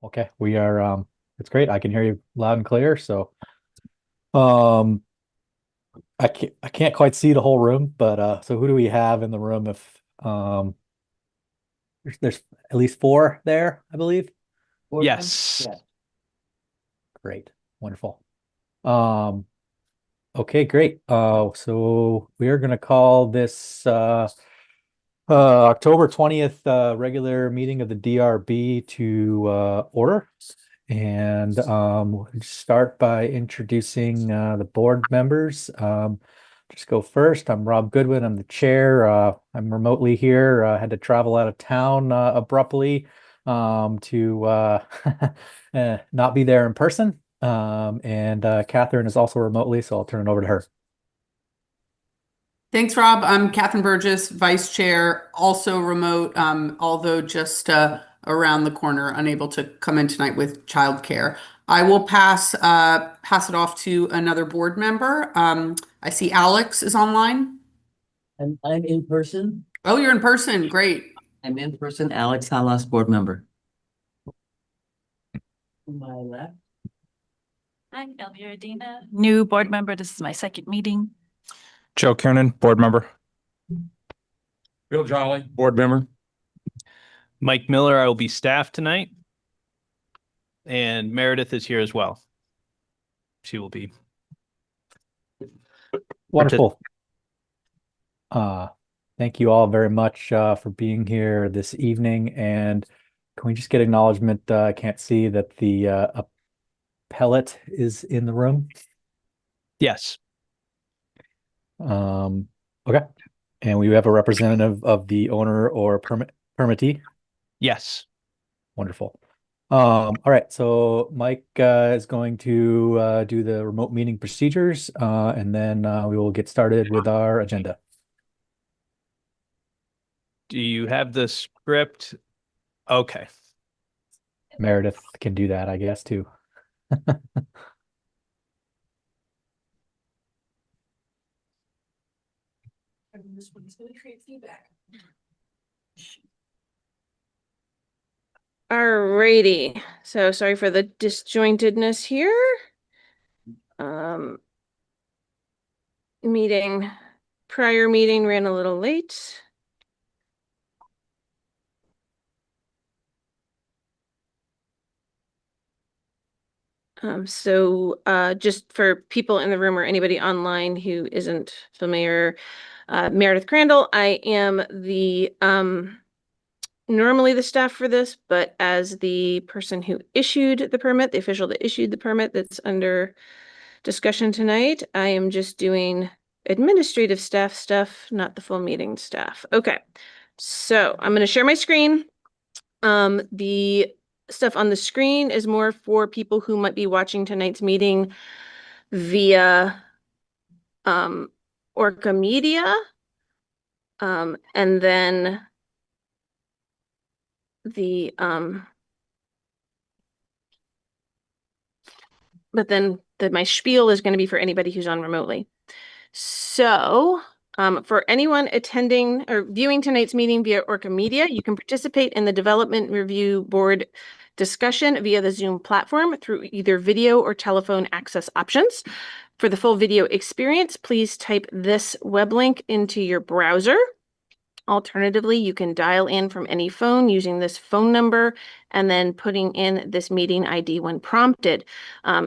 Okay, we are it's great. I can hear you loud and clear. So um I can't quite see the whole room, but so who do we have in the room if there's at least four there, I believe. Board members? Yes. Yes. Great. Wonderful. Um okay, great. So we are gonna call this October 20th regular meeting of the DRB to order. And we'll start by introducing the board members. Just go first. I'm Rob Goodwin. I'm the chair. I'm remotely here. Had to travel out of town abruptly to not be there in person. And Catherine is also remotely, so I'll turn it over to her. Thanks, Rob. I'm Catherine Burgess, Vice Chair, also remote, although just around the corner, unable to come in tonight with childcare. I will pass it off to another board member. I see Alex is online. And I'm in person. Oh, you're in person. Great. I'm in person, Alex Halas, board member. To my left. I'm Elvira Dina, new board member. This is my second meeting. Joe Kiernan, board member. Bill Jolly, board member. Mike Miller, I will be staff tonight. And Meredith is here as well. She will be. Wonderful. Thank you all very much for being here this evening. And can we just get acknowledgement? I can't see that the appellate is in the room. Yes. Okay. And we have a representative of the owner or permittee. Yes. Wonderful. All right. So Mike is going to do the remote meeting procedures, and then we will get started with our agenda. Do you have the script? Okay. Meredith can do that, I guess, too. This one's going to create feedback. Alrighty, so sorry for the disjointedness here. Prior meeting ran a little late. Just for people in the room or anybody online who isn't familiar, Meredith Crandall, I am the normally the staff for this, but as the person who issued the permit, the official that issued the permit that's under discussion tonight, I am just doing administrative staff stuff, not the full meeting staff. Okay, so I'm going to share my screen. The stuff on the screen is more for people who might be watching tonight's meeting via ORCA Media. And then my spiel is going to be for anybody who's on remotely. So for anyone attending or viewing tonight's meeting via ORCA Media, you can participate in the Development Review Board discussion via the Zoom platform through either video or telephone access options. For the full video experience, please type this web link into your browser. Alternatively, you can dial in from any phone using this phone number and then putting in this meeting ID when prompted.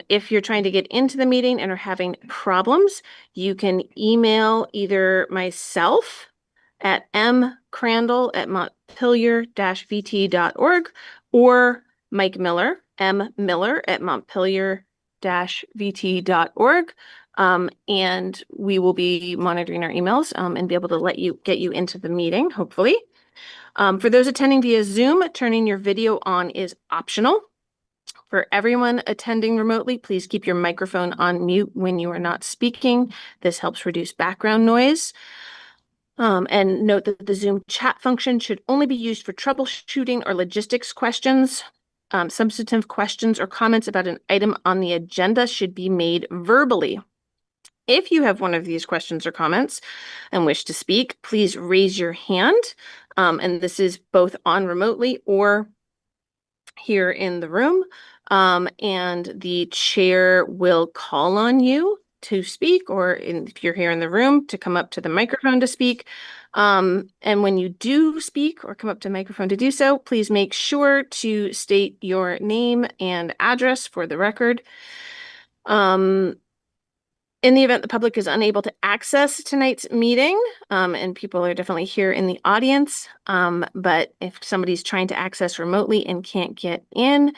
If you're trying to get into the meeting and are having problems, you can email either myself at mcrandall@montpelier-vt.org or Mike Miller, mmiller@montpelier-vt.org. And we will be monitoring our emails and be able to get you into the meeting, hopefully. For those attending via Zoom, turning your video on is optional. For everyone attending remotely, please keep your microphone on mute when you are not speaking. This helps reduce background noise. And note that the Zoom chat function should only be used for troubleshooting or logistics questions. Substantive questions or comments about an item on the agenda should be made verbally. If you have one of these questions or comments and wish to speak, please raise your hand. And this is both on remotely or here in the room. And the chair will call on you to speak, or if you're here in the room, to come up to the microphone to speak. And when you do speak or come up to the microphone to do so, please make sure to state your name and address for the record. In the event the public is unable to access tonight's meeting, and people are definitely here in the audience, but if somebody's trying to access remotely and can't get in,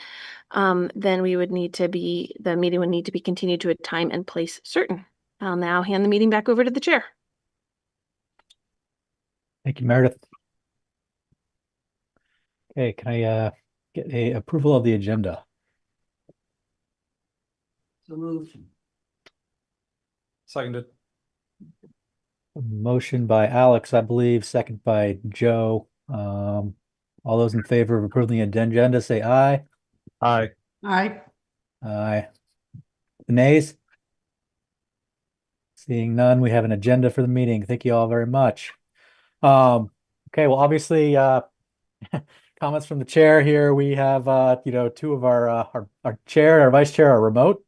then the meeting would need to be continued to a time and place certain. I'll now hand the meeting back over to the chair. Thank you, Meredith. Okay, can I get a approval of the agenda? So moved. Seconded. A motion by Alex, I believe, second by Joe. All those in favor of approving the agenda, say aye. Aye. Aye. Aye. The nays? Seeing none, we have an agenda for the meeting. Thank you all very much. Okay, well, obviously, comments from the chair here. We have, two of our chair, our vice chair are remote.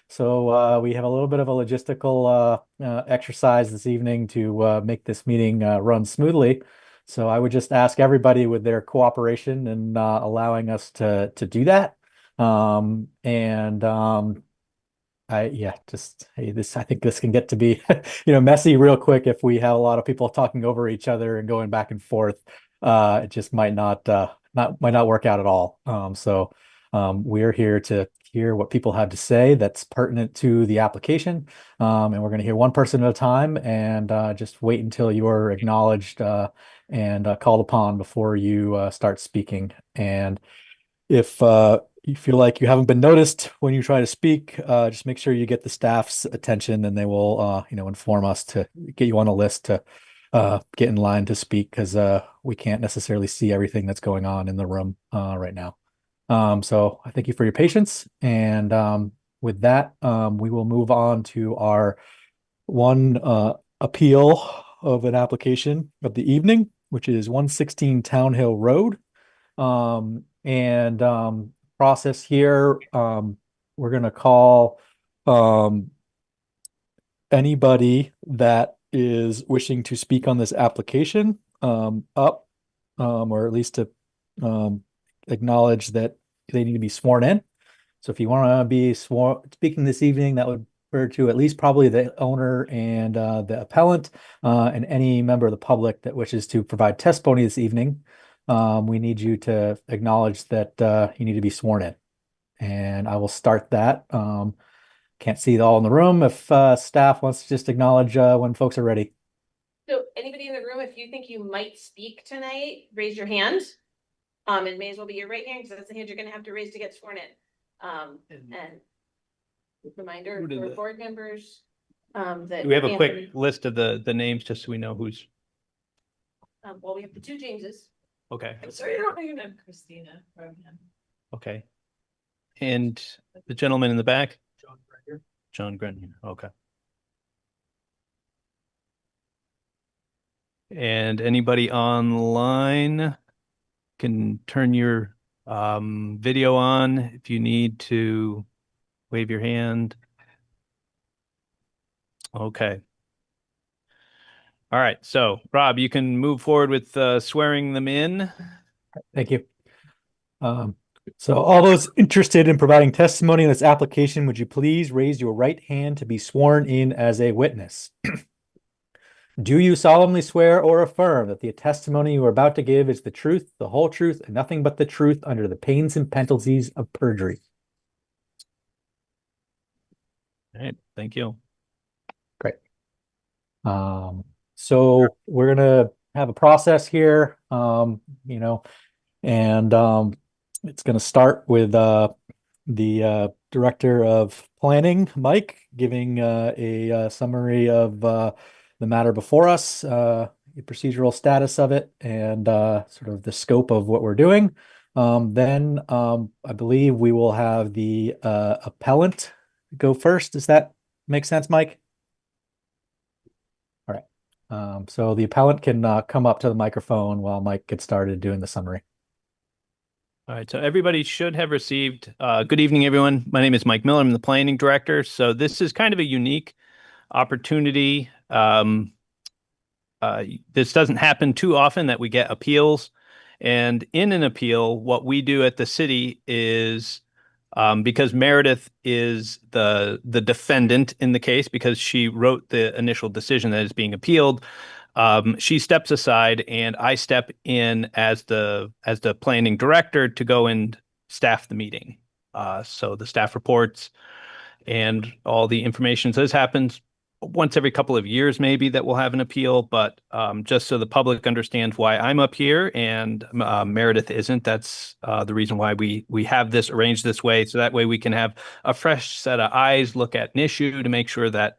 So we have a little bit of a logistical exercise this evening to make this meeting run smoothly. So I would just ask everybody with their cooperation and allowing us to do that. I think this can get to be, messy real quick if we have a lot of people talking over each other and going back and forth. It just might not work out at all. We're here to hear what people have to say that's pertinent to the application. And we're going to hear one person at a time and just wait until you're acknowledged and called upon before you start speaking. And if you feel like you haven't been noticed when you try to speak, just make sure you get the staff's attention and they will, inform us to get you on a list to get in line to speak, because we can't necessarily see everything that's going on in the room right now. So I thank you for your patience. And with that, we will move on to our one appeal of an application of the evening, which is 116 Town Hill Road. Process here, we're going to call anybody that is wishing to speak on this application up, or at least to acknowledge that they need to be sworn in. So if you want to be speaking this evening, that would refer to at least probably the owner and the appellant and any member of the public that wishes to provide testimony this evening. We need you to acknowledge that you need to be sworn in. And I will start that. Can't see it all in the room. If staff wants to just acknowledge when folks are ready. So anybody in the room, if you think you might speak tonight, raise your hand. It may as well be your right hand, because that's the hand you're going to have to raise to get sworn in. And reminder for board members that Do we have a quick list of the names just so we know who's? Well, we have the two Jameses. Okay. I'm sorry, I don't know your name. Christina. Okay. And the gentleman in the back? John Grenier. Okay. And anybody online can turn your video on if you need to wave your hand. Okay. All right. So, Rob, you can move forward with swearing them in. Thank you. So all those interested in providing testimony in this application, would you please raise your right hand to be sworn in as a witness? Do you solemnly swear or affirm that the testimony you are about to give is the truth, the whole truth, and nothing but the truth under the pains and penalties of perjury? All right. Thank you. Great. So we're gonna have a process here, it's gonna start with the Director of Planning, Mike, giving a summary of the matter before us, the procedural status of it, and sort of the scope of what we're doing. Then I believe we will have the appellant go first. Does that make sense, Mike? All right. So the appellant can come up to the microphone while Mike gets started doing the summary. All right, so everybody should have received, good evening, everyone. My name is Mike Miller. I'm the planning director. So this is kind of a unique opportunity. This doesn't happen too often that we get appeals. And in an appeal, what we do at the city is, because Meredith is the defendant in the case, because she wrote the initial decision that is being appealed, she steps aside and I step in as the planning director to go and staff the meeting. So the staff reports and all the information. So this happens once every couple of years, maybe, that we'll have an appeal, but just so the public understands why I'm up here and Meredith isn't, that's the reason why we have this arranged this way. So that way we can have a fresh set of eyes, look at an issue to make sure that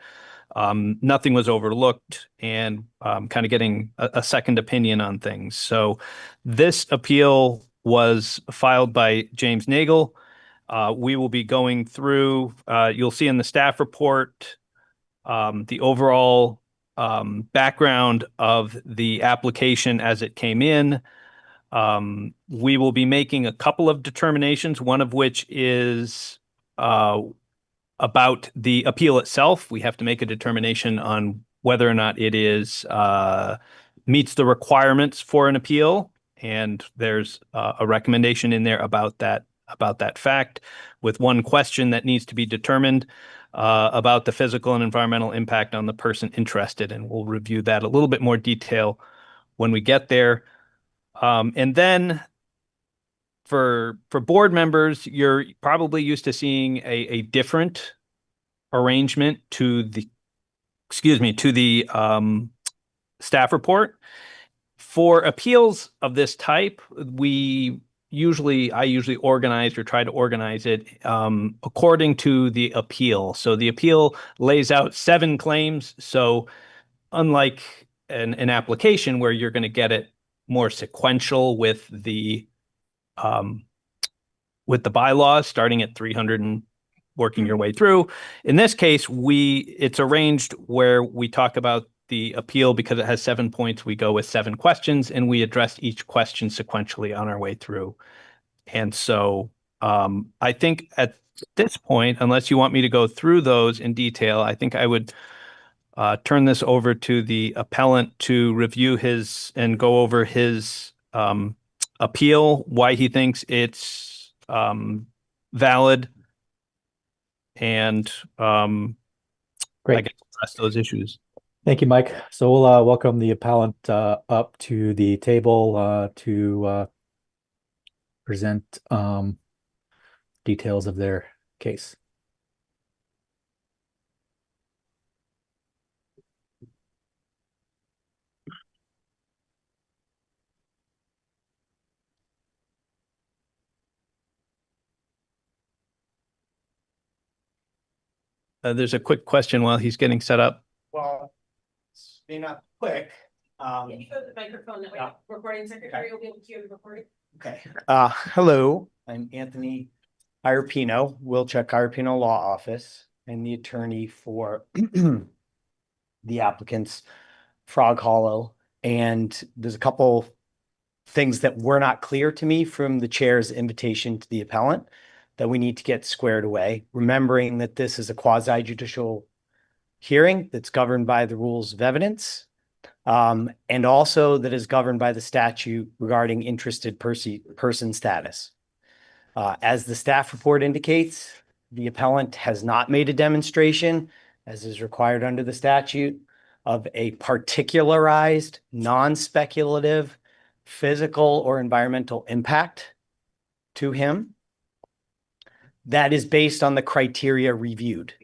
nothing was overlooked and kind of getting a second opinion on things. So this appeal was filed by James Nagel. We will be going through, you'll see in the staff report, the overall background of the application as it came in. We will be making a couple of determinations, one of which is about the appeal itself. We have to make a determination on whether or not it is meets the requirements for an appeal. And there's a recommendation in there about that fact, with one question that needs to be determined about the physical and environmental impact on the person interested. And we'll review that a little bit more detail when we get there. And then for board members, you're probably used to seeing a different arrangement to the staff report. For appeals of this type, I usually organize or try to organize it according to the appeal. So the appeal lays out 7 claims. So unlike an application where you're going to get it more sequential with the bylaws starting at 300 and working your way through. In this case, it's arranged where we talk about the appeal because it has 7 points. We go with 7 questions and we address each question sequentially on our way through. And so I think at this point, unless you want me to go through those in detail, I think I would turn this over to the appellant to review and go over his appeal, why he thinks it's valid, and I Great. guess address those issues. Thank you, Mike. So we'll welcome the appellant up to the table to present details of their case. There's a quick question while he's getting set up. Well, it's may not quick. Go to the microphone, that way Yeah. recording secretary will be able to hear the recording. Okay. Hello, I'm Anthony Irapino, Wilczek Irapino Law Office, and the attorney for the applicants, Frog Hollow. And there's a couple things that were not clear to me from the chair's invitation to the appellant that we need to get squared away, remembering that this is a quasi-judicial hearing that's governed by the rules of evidence, and also that is governed by the statute regarding interested person status. As the staff report indicates, the appellant has not made a demonstration, as is required under the statute, of a particularized, non-speculative physical or environmental impact to him that is based on the criteria reviewed.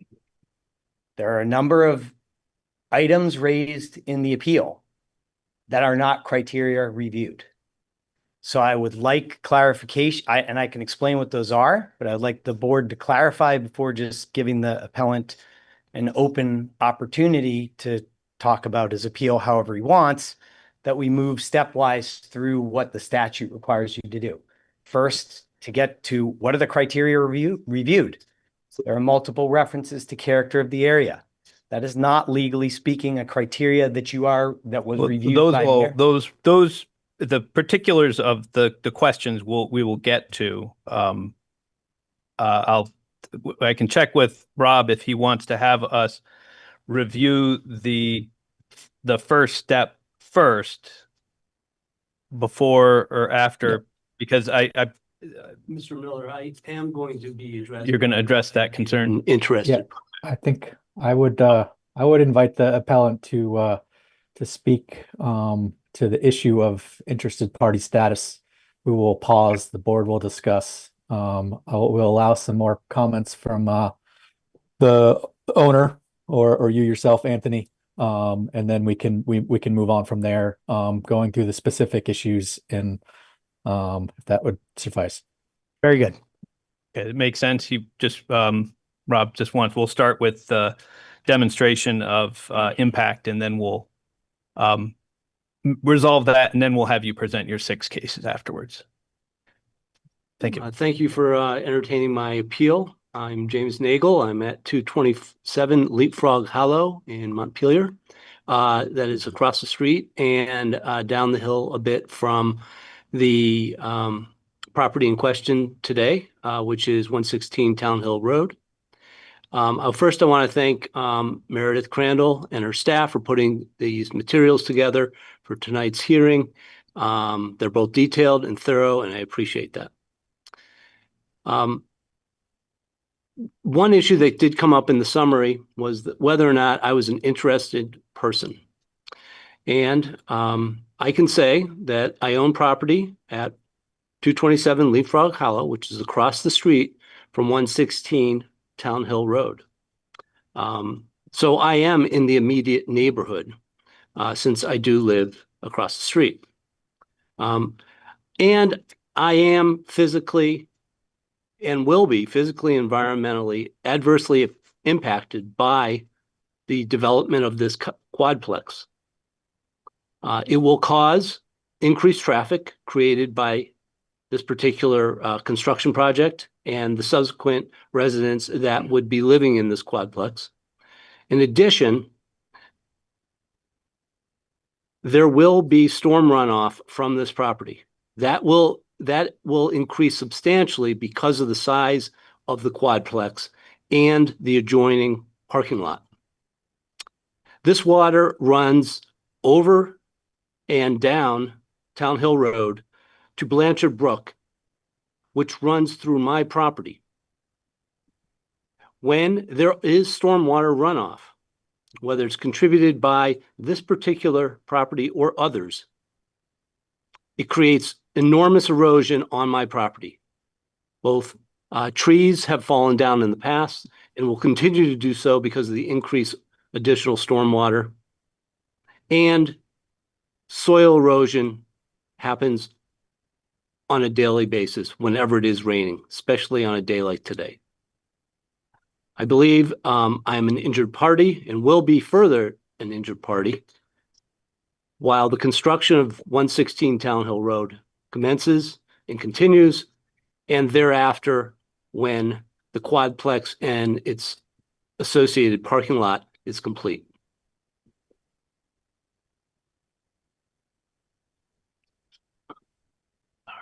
There are a number of items raised in the appeal that are not criteria reviewed. So I would like clarification, and I can explain what those are, but I'd like the board to clarify before just giving the appellant an open opportunity to talk about his appeal however he wants, that we move stepwise through what the statute requires you to do. First, to get to what are the criteria reviewed. There are multiple references to character of the area. That is not legally speaking a criteria that was reviewed by those the particulars of the questions we will get to. I can check with Rob if he wants to have us review the first step first before or after, because Mr. Miller, I am going to be addressing. you're going to address that concern. Interested. I think I would invite the appellant to speak to the issue of interested party status. We will pause, the board will discuss. We'll allow some more comments from the owner or you yourself, Anthony. And then we can move on from there, going through the specific issues, and if that would suffice. Very good. Okay, it makes sense. Rob we'll start with the demonstration of impact, and then we'll resolve that, and then we'll have you present your 6 cases afterwards. Thank you. Thank you for entertaining my appeal. I'm James Nagel. I'm at 227 Leapfrog Hollow in Montpelier. That is across the street and down the hill a bit from the property in question today, which is 116 Town Hill Road. First, I want to thank Meredith Crandall and her staff for putting these materials together for tonight's hearing. They're both detailed and thorough, and I appreciate that. One issue that did come up in the summary was whether or not I was an interested person. And I can say that I own property at 227 Leapfrog Hollow, which is across the street from 116 Town Hill Road. So I am in the immediate neighborhood since I do live across the street. And I am physically and will be physically and environmentally adversely impacted by the development of this quadplex. It will cause increased traffic created by this particular construction project and the subsequent residents that would be living in this quadplex. In addition, there will be storm runoff from this property. That will increase substantially because of the size of the quadplex and the adjoining parking lot. This water runs over and down Town Hill Road to Blanchard Brook, which runs through my property. When there is stormwater runoff, whether it's contributed by this particular property or others, it creates enormous erosion on my property. Both trees have fallen down in the past and will continue to do so because of the increased additional stormwater, and soil erosion happens on a daily basis whenever it is raining, especially on a day like today. I believe I'm an injured party and will be further an injured party while the construction of 116 Town Hill Road commences and continues, and thereafter when the quadplex and its associated parking lot is complete.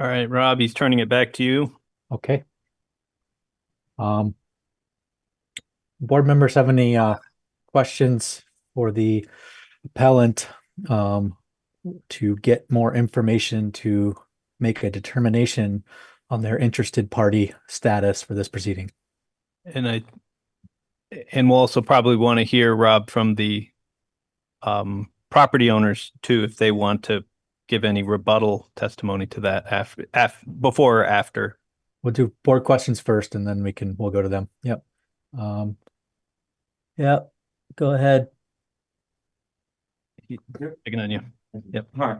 All right, Rob, he's turning it back to you. Okay. Board members have any questions for the appellant to get more information to make a determination on their interested party status for this proceeding? And we'll also probably want to hear, Rob, from the property owners too, if they want to give any rebuttal testimony to that before or after. We'll do board questions first, and then we'll go to them. Yep. Yeah, go ahead. Picking on you. Yep. Hi,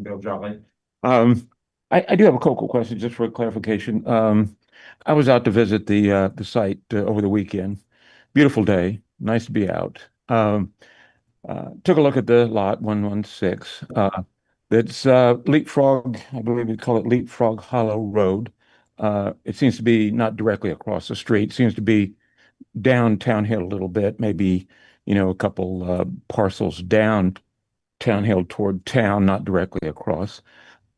Bill Jolly. I do have a couple questions just for clarification. I was out to visit the site over the weekend. Beautiful day, nice to be out. Took a look at the lot 116. That's Leapfrog, I believe we call it Leapfrog Hollow Road. It seems to be not directly across the street. It seems to be down Town Hill a little bit, maybe, a couple parcels down Town Hill toward town, not directly across.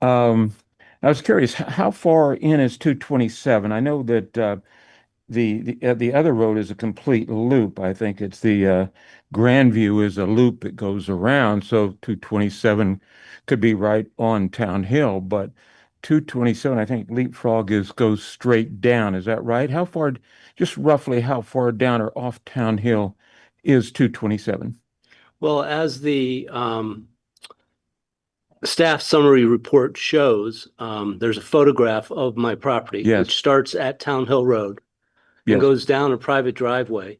I was curious, how far in is 227? I know that the other road is a complete loop. I think it's the Grandview is a loop that goes around, so 227 could be right on Town Hill, but 227, I think Leapfrog goes straight down. Is that right? How far, just roughly how far down or off Town Hill is 227? Well, as the staff summary report shows, there's a photograph of my property, Yes. which starts at Town Hill Road and Yes. goes down a private driveway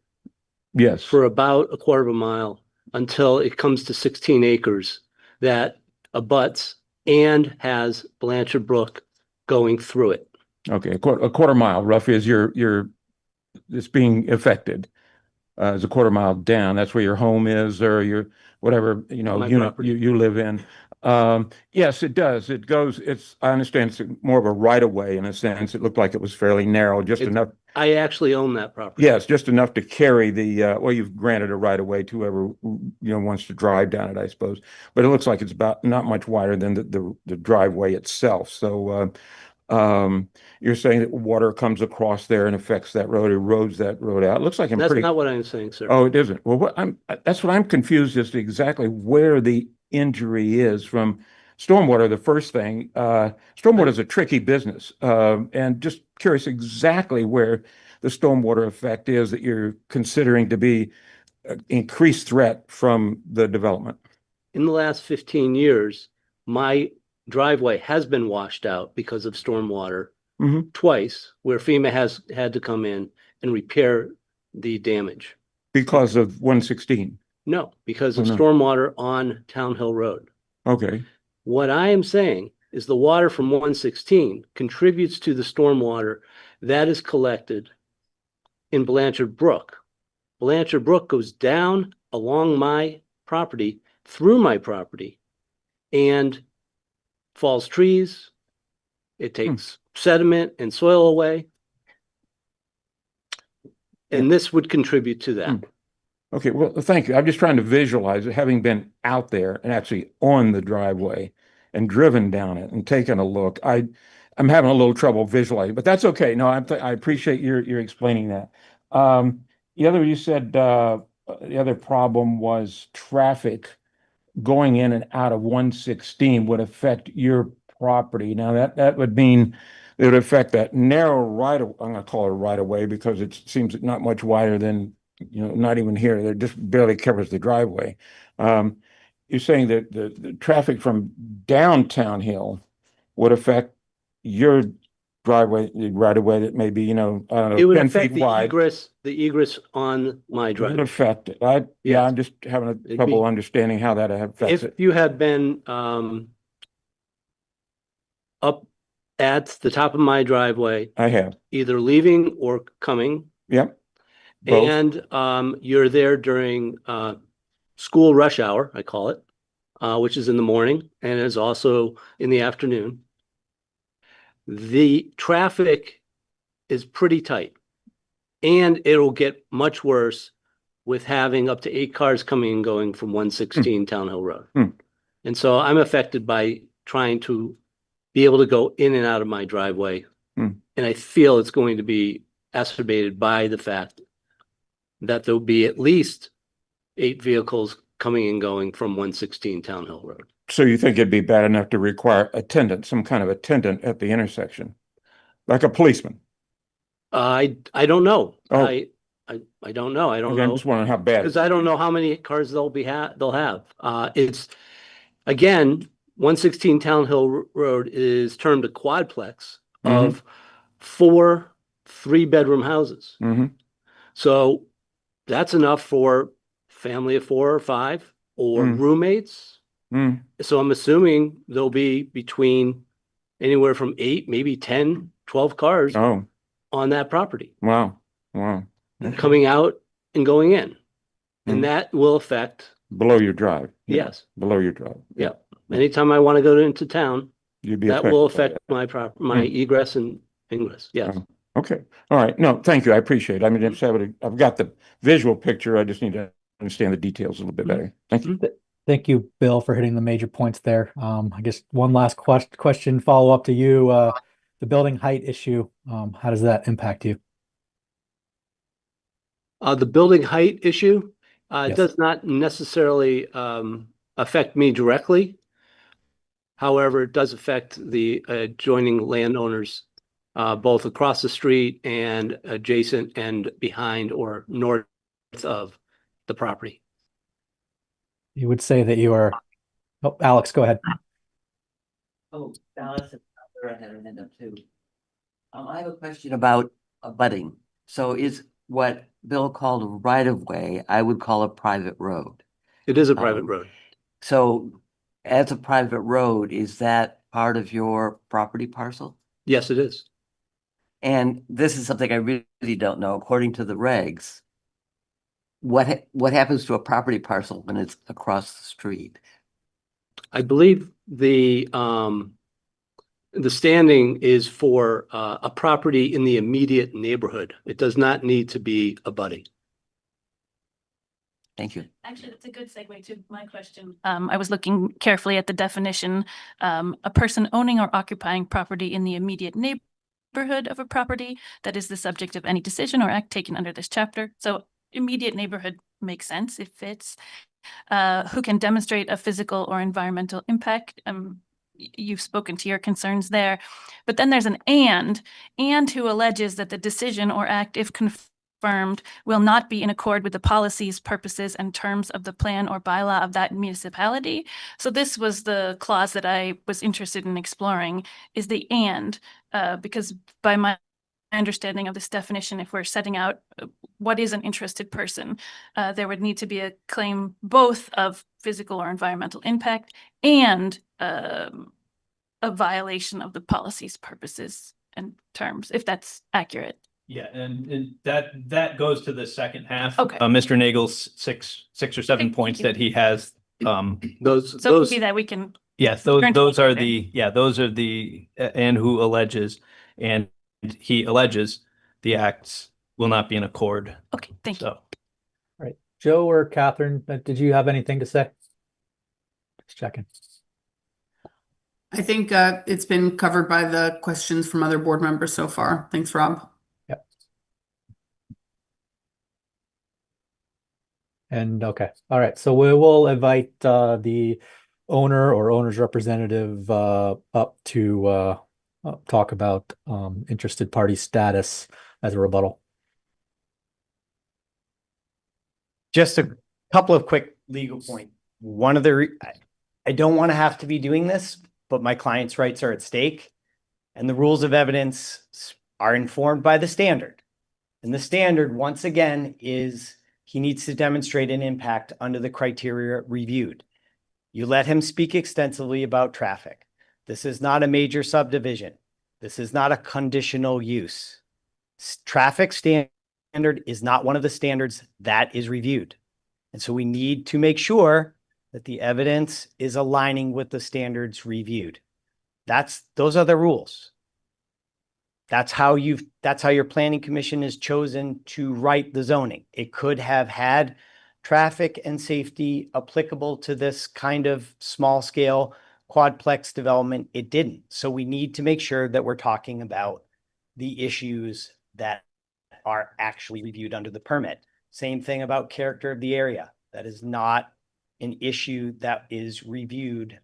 Yes. for about a quarter of a mile until it comes to 16 acres that abuts and has Blanchard Brook going through it. Okay, a quarter mile roughly is it's being affected. Is a quarter mile down. That's where your home is or your whatever, My unit property. you live in. Yes, it does. I understand it's more of a right of way in a sense. It looked like it was fairly narrow, just enough. I actually own that property. Yes, just enough to carry well, you've granted a right of way to whoever, wants to drive down it, I suppose. But it looks like it's about not much wider than the driveway itself. So, you're saying that water comes across there and affects that road, erodes that road out. It looks like That's not what I'm saying, sir. Oh, it isn't. Well, that's what I'm confused as to exactly where the injury is from stormwater. The first thing, stormwater is a tricky business, and just curious exactly where the stormwater effect is that you're considering to be increased threat from the development. In the last 15 years, my driveway has been washed out because of stormwater twice, where FEMA has had to come in and repair the damage. Because of 116. No, because Oh, of no. stormwater on Town Hill Road. Okay. What I am saying is the water from 116 contributes to the stormwater that is collected in Blanchard Brook. Blanchard Brook goes down along my property, through my property, and falls trees. It takes sediment and soil away. And this would contribute to that. Okay, well, thank you. I'm just trying to visualize it, having been out there and actually on the driveway and driven down it and taken a look. I'm having a little trouble visualizing, but that's okay. No, I appreciate your explaining that. You said the other problem was traffic going in and out of 116 would affect your property. Now that would mean it would affect that narrow I'm going to call it a right of way because it seems not much wider than, not even here. It just barely covers the driveway. You're saying that the traffic from downtown Hill would affect your driveway, the right of way that may be, I don't know, It would 10 affect feet wide. the egress on my It would driveway. affect it. Yes. I'm just having It'd trouble be- understanding how that affects If it. you had been up at the top of my driveway, I have. either leaving or coming, Yep. Both. and you're there during school rush hour, I call it, which is in the morning and is also in the afternoon. The traffic is pretty tight, and it'll get much worse with having up to 8 cars coming and going from 116 Town Hill Road. And so I'm affected by trying to be able to go in and out of my driveway. And I feel it's going to be exacerbated by the fact that there'll be at least 8 vehicles coming and going from 116 Town Hill Road. So you think it'd be bad enough to require some kind of attendant at the intersection, like a policeman? I don't know. Oh. I don't know. I don't Okay, I'm know. just wondering how bad. Because I don't know how many cars they'll have. It's, again, 116 Town Hill Road is termed a quadplex of 4 3-bedroom houses. So that's enough for family of 4 or 5 or roommates. So I'm assuming there'll be between anywhere from 8, maybe 10, 12 cars Oh, on that property wow. coming out and going in. And that will affect, Below your drive. yes. Below your drive. Yeah. Anytime I want to go into town, You'd be that will affected by affect my egress and ingress. Yes. Oh. Okay. All right. No, thank you. I appreciate it. I mean, I've got the visual picture. I just need to understand the details a little bit better. Thank you. Thank you, Bill, for hitting the major points there. I guess one last question, follow up to you. The building height issue, how does that impact you? The building height issue Yes. does not necessarily affect me directly. However, it does affect the adjoining landowners both across the street and adjacent and behind or north of the property. You would say that you are, oh, Alex, go ahead. Oh, Dallas, I had her hand up too. I have a question about abutting. So is what Bill called a right of way, I would call a private road. It is a private road. So as a private road, is that part of your property parcel? Yes, it is. And this is something I really don't know. According to the regs, what happens to a property parcel when it's across the street? I believe the standing is for a property in the immediate neighborhood. It does not need to be abutting. Thank you. Actually, that's a good segue to my question. I was looking carefully at the definition. A person owning or occupying property in the immediate neighborhood of a property that is the subject of any decision or act taken under this chapter. So immediate neighborhood makes sense. It fits. Who can demonstrate a physical or environmental impact. You've spoken to your concerns there, but then there's an and who alleges that the decision or act, if confirmed, will not be in accord with the policies, purposes, and terms of the plan or bylaw of that municipality. So this was the clause that I was interested in exploring, is the and, because by my understanding of this definition, if we're setting out what is an interested person, there would need to be a claim both of physical or environmental impact and a violation of the policies, purposes, and terms, if that's accurate. Yeah, and that goes to the second half. Okay. Mr. Nagel's six or seven Thank points you. that he has. Those So maybe that we can. Yes, Turn to those are there. those are the and who alleges, and he alleges the acts will not be in accord. Okay, thank you. So Right. Joe or Catherine, did you have anything to say? Just checking. I think it's been covered by the questions from other board members so far. Thanks, Rob. Yep. And okay, all right. So we will invite the owner or owner's representative up to talk about interested party status as a rebuttal. Just a couple of quick legal points. One of the, I don't want to have to be doing this, but my client's rights are at stake, and the rules of evidence are informed by the standard. And the standard, once again, is he needs to demonstrate an impact under the criteria reviewed. You let him speak extensively about traffic. This is not a major subdivision. This is not a conditional use. Traffic standard is not one of the standards that is reviewed. And so we need to make sure that the evidence is aligning with the standards reviewed. Those are the rules. That's how your planning commission is chosen to write the zoning. It could have had traffic and safety applicable to this kind of small scale quadplex development. It didn't. So we need to make sure that we're talking about the issues that are actually reviewed under the permit. Same thing about character of the area. That is not an issue that is reviewed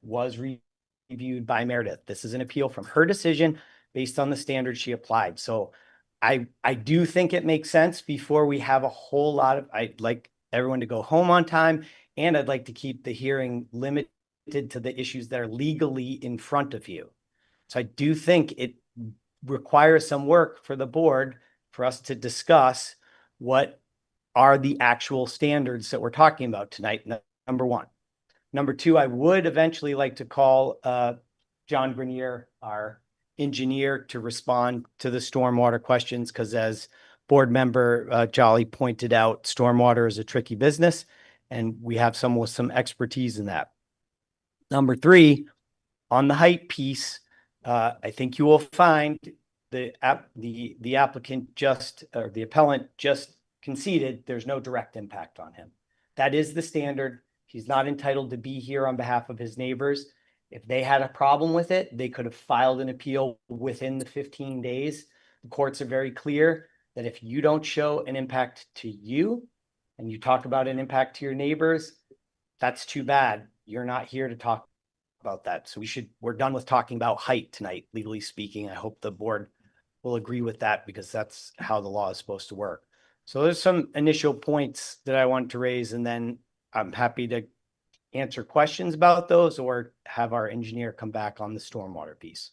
by Meredith. This is an appeal from her decision based on the standards she applied. So I do think it makes sense before we have a whole lot of, I'd like everyone to go home on time, and I'd like to keep the hearing limited to the issues that are legally in front of you. So I do think it requires some work for the board for us to discuss what are the actual standards that we're talking about tonight, number one. Number two, I would eventually like to call John Grenier, our engineer, to respond to the stormwater questions, because as board member Jolly pointed out, stormwater is a tricky business, and we have someone with some expertise in that. Number three, on the height piece, I think you will find the applicant the appellant just conceded there's no direct impact on him. That is the standard. He's not entitled to be here on behalf of his neighbors. If they had a problem with it, they could have filed an appeal within the 15 days. The courts are very clear that if you don't show an impact to you and you talk about an impact to your neighbors, that's too bad. You're not here to talk about that. So we're done with talking about height tonight, legally speaking. I hope the board will agree with that because that's how the law is supposed to work. So there's some initial points that I want to raise, and then I'm happy to answer questions about those or have our engineer come back on the stormwater piece.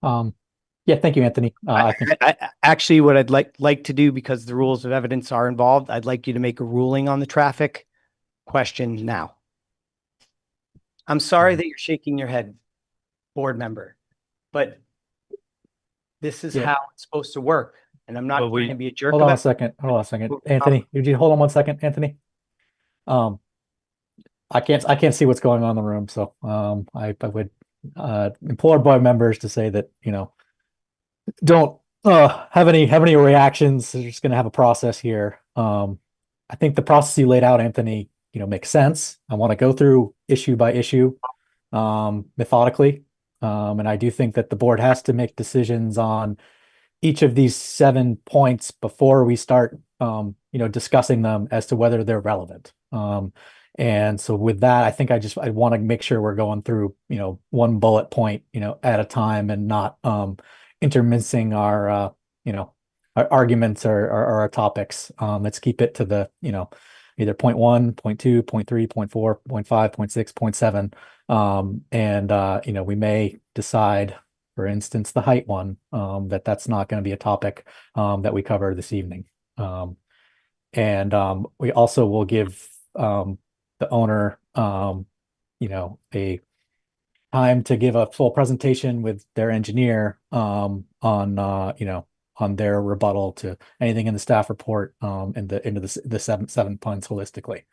Yeah, thank you, Anthony. I think Actually, what I'd like to do, because the rules of evidence are involved, I'd like you to make a ruling on the traffic question now. I'm sorry that you're shaking your head, board member, but this is Yeah. how it's supposed to work. And I'm not Well, trying to be a jerk hold on a about second. Hold on a second. Anthony, would you hold on 1 second, Anthony? I can't see what's going on in the room, so I would implore board members to say that, you know, don't have any reactions. They're just gonna have a process here. I think the process you laid out, Anthony, you know, makes sense. I want to go through issue by issue, methodically. And I do think that the board has to make decisions on each of these 7 points before we start, you know, discussing them as to whether they're relevant. And so with that, I think I want to make sure we're going through, you know, one bullet point, you know, at a time and not intermixing our, you know, our arguments or our topics. Let's keep it to the, you know, either point 1, point 2, point 3, point 4, point 5, point 6, point 7. And you know, we may decide, for instance, the height one, that's not going to be a topic that we cover this evening. And we also will give the owner, you know, a time to give a full presentation with their engineer on you know, on their rebuttal to anything in the staff report and into the seven points holistically.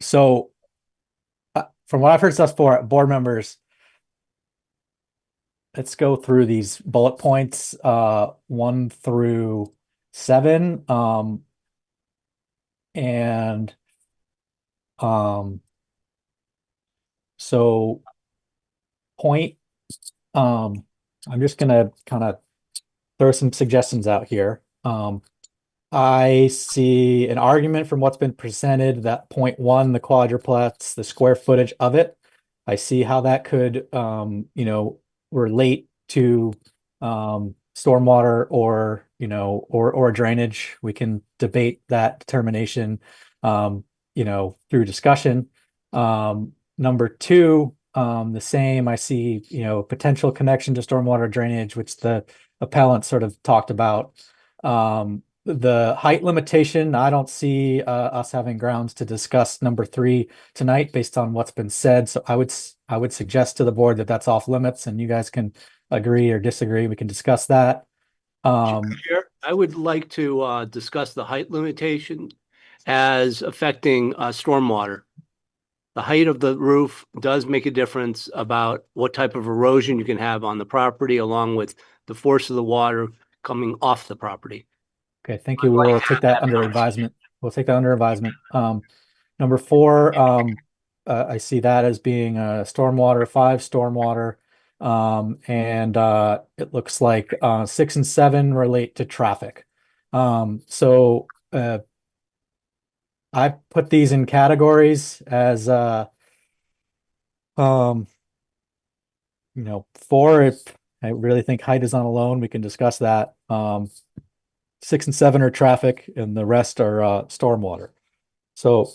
So from what I've heard thus far, board members, let's go through these bullet points 1 through 7 and so point I'm just gonna kind of throw some suggestions out here. I see an argument from what's been presented that point 1, the quadruplets, the square footage of it. I see how that could you know, relate to stormwater or, you know, or drainage. We can debate that determination you know, through discussion. Number 2, the same, I see, you know, potential connection to stormwater drainage, which the appellant sort of talked about. The height limitation, I don't see us having grounds to discuss number 3 tonight based on what's been said. So I would suggest to the board that that's off limits, and you guys can agree or disagree. We can discuss that. Chair, I would like to discuss the height limitation as affecting stormwater. The height of the roof does make a difference about what type of erosion you can have on the property, along with the force of the water coming off the property. Okay, thank you. We'll take that under advisement. We'll take that under advisement. Number 4, I see that as being stormwater, 5 stormwater. And it looks like 6 and 7 relate to traffic. So I put these in categories as you know, 4, if I really think height is on alone, we can discuss that. 6 and 7 are traffic, and the rest are stormwater. So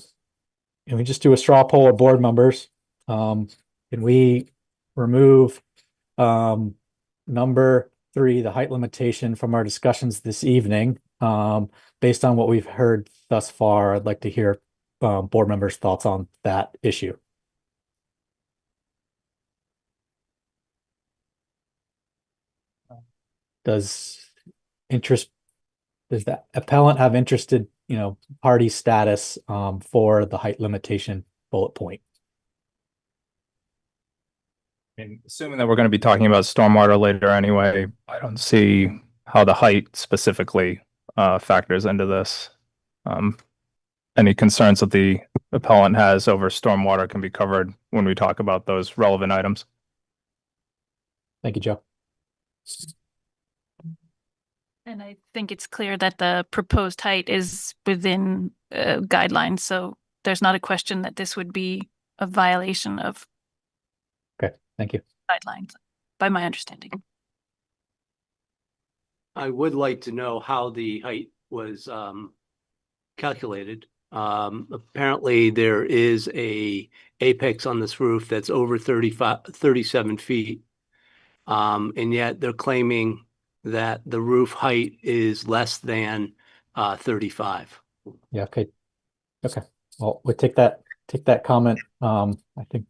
can we just do a straw poll of board members? Can we remove number 3, the height limitation, from our discussions this evening? Based on what we've heard thus far, I'd like to hear board members' thoughts on that issue. Does the appellant have interested, you know, party status for the height limitation bullet point? And assuming that we're going to be talking about stormwater later anyway, I don't see how the height specifically factors into this. Any concerns that the appellant has over stormwater can be covered when we talk about those relevant items. Thank you, Joe. And I think it's clear that the proposed height is within guidelines, so there's not a question that this would be a violation of Okay, thank you. guidelines, by my understanding. I would like to know how the height was calculated. Apparently there is a apex on this roof that's over 37 feet. And yet they're claiming that the roof height is less than 35. Yeah, okay. Okay. Well, we take that comment. I think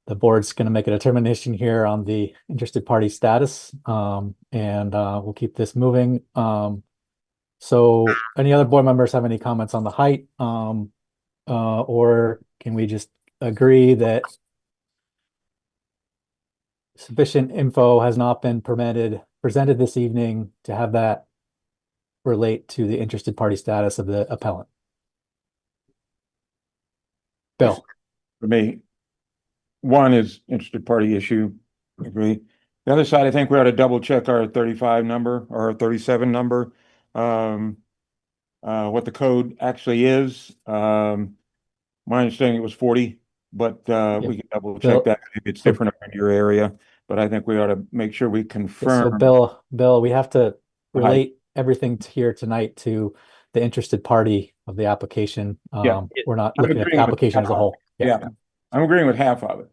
the board's going to make a determination here on the interested party status. And we'll keep this moving. So any other board members have any comments on the height? Or can we just agree that sufficient info has not been presented this evening to have that relate to the interested party status of the appellant? Bill. For me, one is interested party issue, agree. The other side, I think we ought to double check our 35 number or our 37 number. What the code actually is. My understanding it was 40, but we can double check that. Maybe it's different in your area, but I think we ought to make sure we confirm. So Bill, we have to relate everything here tonight to the interested party of the application. We're not looking at the application as a whole. Yeah, I'm agreeing with half of it.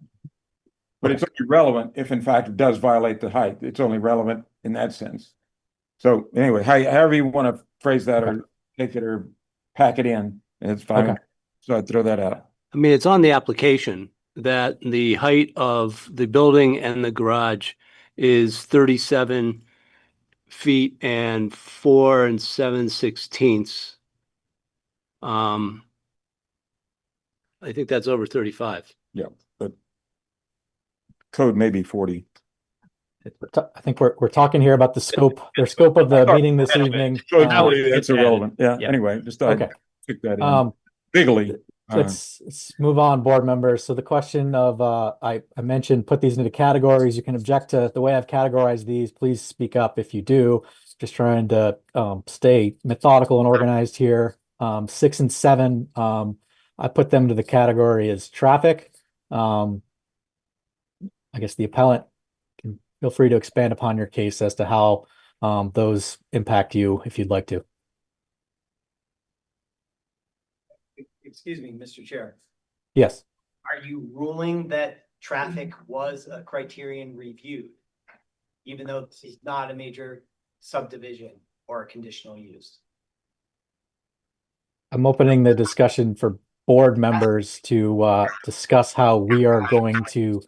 But it's only relevant if in fact it does violate the height. It's only relevant in that sense. So anyway, however you want to phrase that or take it or pack it in, it's fine. So I'd throw that out. I mean, it's on the application that the height of the building and the garage is 37 feet and 4 7/16. I think that's over 35. Yeah, but code may be 40. I think we're talking here about the scope of the meeting this evening. It's irrelevant. Yeah. Anyway, just okay. Stick that in. Bigly. Let's move on, board members. So the question of I mentioned put these into categories. You can object to the way I've categorized these. Please speak up if you do. Just trying to stay methodical and organized here. 6 and 7, I put them to the category as traffic. I guess the appellant can feel free to expand upon your case as to how those impact you if you'd like to. Excuse me, Mr. Chair. Yes. Are you ruling that traffic was a criterion reviewed, even though this is not a major subdivision or a conditional use? I'm opening the discussion for board members to discuss how we are going to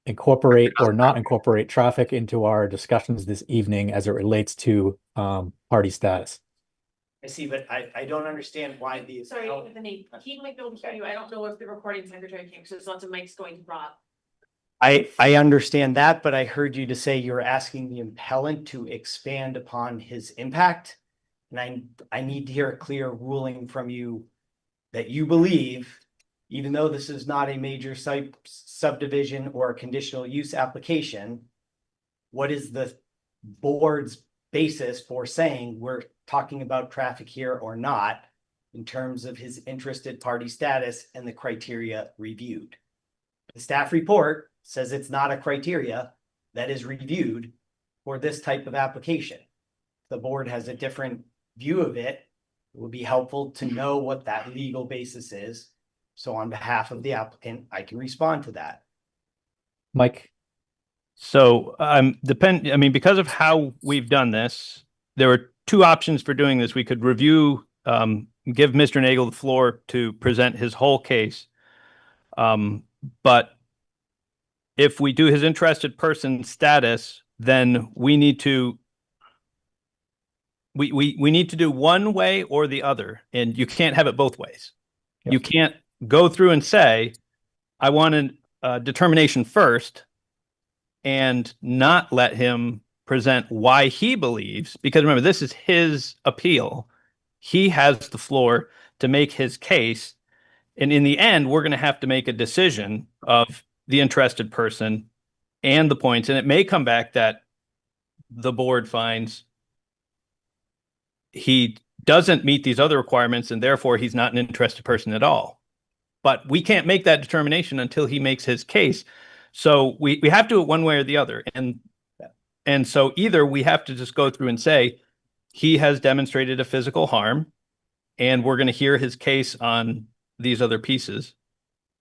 incorporate or not incorporate traffic into our discussions this evening as it relates to party status. I see, but I don't understand why the. Sorry, Anthony, he might be able to hear you. I don't know if the recording secretary can, because there's lots of mics going to Rob. I understand that, but I heard you to say you're asking the appellant to expand upon his impact. And I need to hear a clear ruling from you that you believe, even though this is not a major subdivision or a conditional use application, what is the board's basis for saying we're talking about traffic here or not in terms of his interested party status and the criteria reviewed? The staff report says it's not a criteria that is reviewed for this type of application. The board has a different view of it. It would be helpful to know what that legal basis is. So on behalf of the applicant, I can respond to that. Mike. So I mean, because of how we've done this, there were two options for doing this. We could review, give Mr. Nagel the floor to present his whole case. But if we do his interested person status, then we need to we need to do one way or the other, and you can't have it both ways. Yep. You can't go through and say, I want a determination first and not let him present why he believes, because remember, this is his appeal. He has the floor to make his case. And in the end, we're going to have to make a decision of the interested person and the points. And it may come back that the board finds he doesn't meet these other requirements and therefore he's not an interested person at all. But we can't make that determination until he makes his case. So we have to do it one way or the other. And so either we have to just go through and say he has demonstrated a physical harm and we're going to hear his case on these other pieces,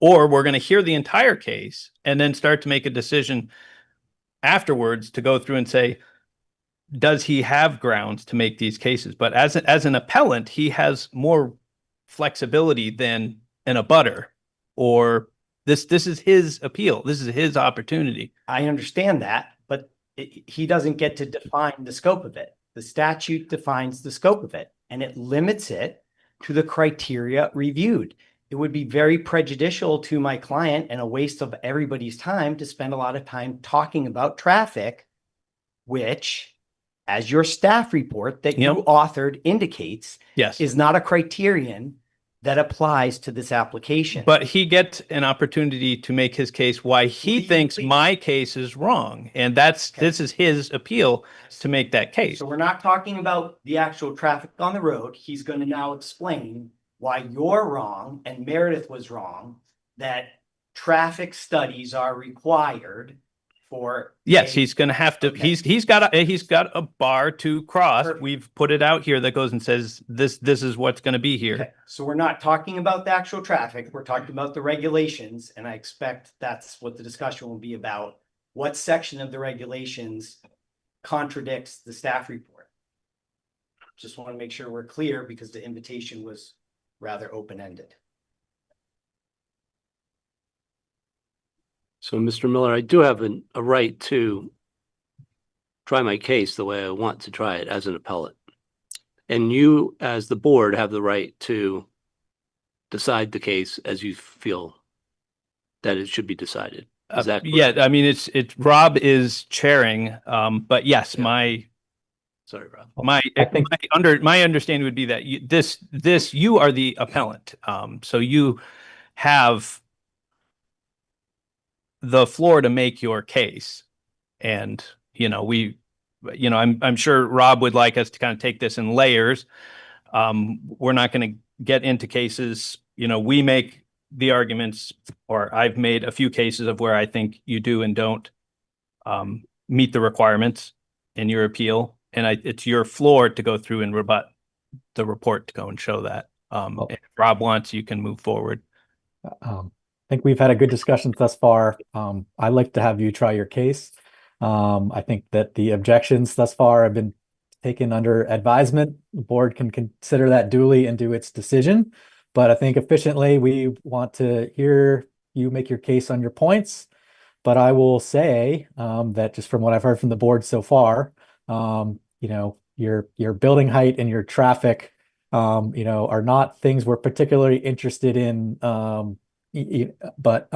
or we're going to hear the entire case and then start to make a decision afterwards to go through and say, does he have grounds to make these cases? But as an appellant, he has more flexibility than an abutter, or this is his appeal. This is his opportunity. I understand that, but he doesn't get to define the scope of it. The statute defines the scope of it, and it limits it to the criteria reviewed. It would be very prejudicial to my client and a waste of everybody's time to spend a lot of time talking about traffic, which, as your staff report that you authored indicates, yes, is not a criterion that applies to this application. But he gets an opportunity to make his case why he thinks my case is wrong. And this is his appeal to make that case. So we're not talking about the actual traffic on the road. He's going to now explain why you're wrong and Meredith was wrong, that traffic studies are required for. Yes, he's going to have to. Okay. He's got a bar to cross. Perfect. We've put it out here that goes and says this is what's going to be here. Okay. So we're not talking about the actual traffic. We're talking about the regulations, and I expect that's what the discussion will be about. What section of the regulations contradicts the staff report? Just want to make sure we're clear because the invitation was rather open-ended. So, Mr. Miller, I do have a right to try my case the way I want to try it as an appellate. And you, as the board, have the right to decide the case as you feel that it should be decided. Is that correct? Yeah, I mean, it's Rob is chairing, but yes, yeah. Sorry, Rob. My understanding would be that you are the appellant. So you have the floor to make your case. And, I'm sure Rob would like us to kind of take this in layers. We're not going to get into cases, we make the arguments, or I've made a few cases of where I think you do and don't meet the requirements in your appeal. And it's your floor to go through and rebut the report to go and show that. If Rob wants, you can move forward. I think we've had a good discussion thus far. I'd like to have you try your case. I think that the objections thus far have been taken under advisement. The board can consider that duly and do its decision. But I think efficiently, we want to hear you make your case on your points. But I will say that just from what I've heard from the board so far, your building height and your traffic, are not things we're particularly interested in. But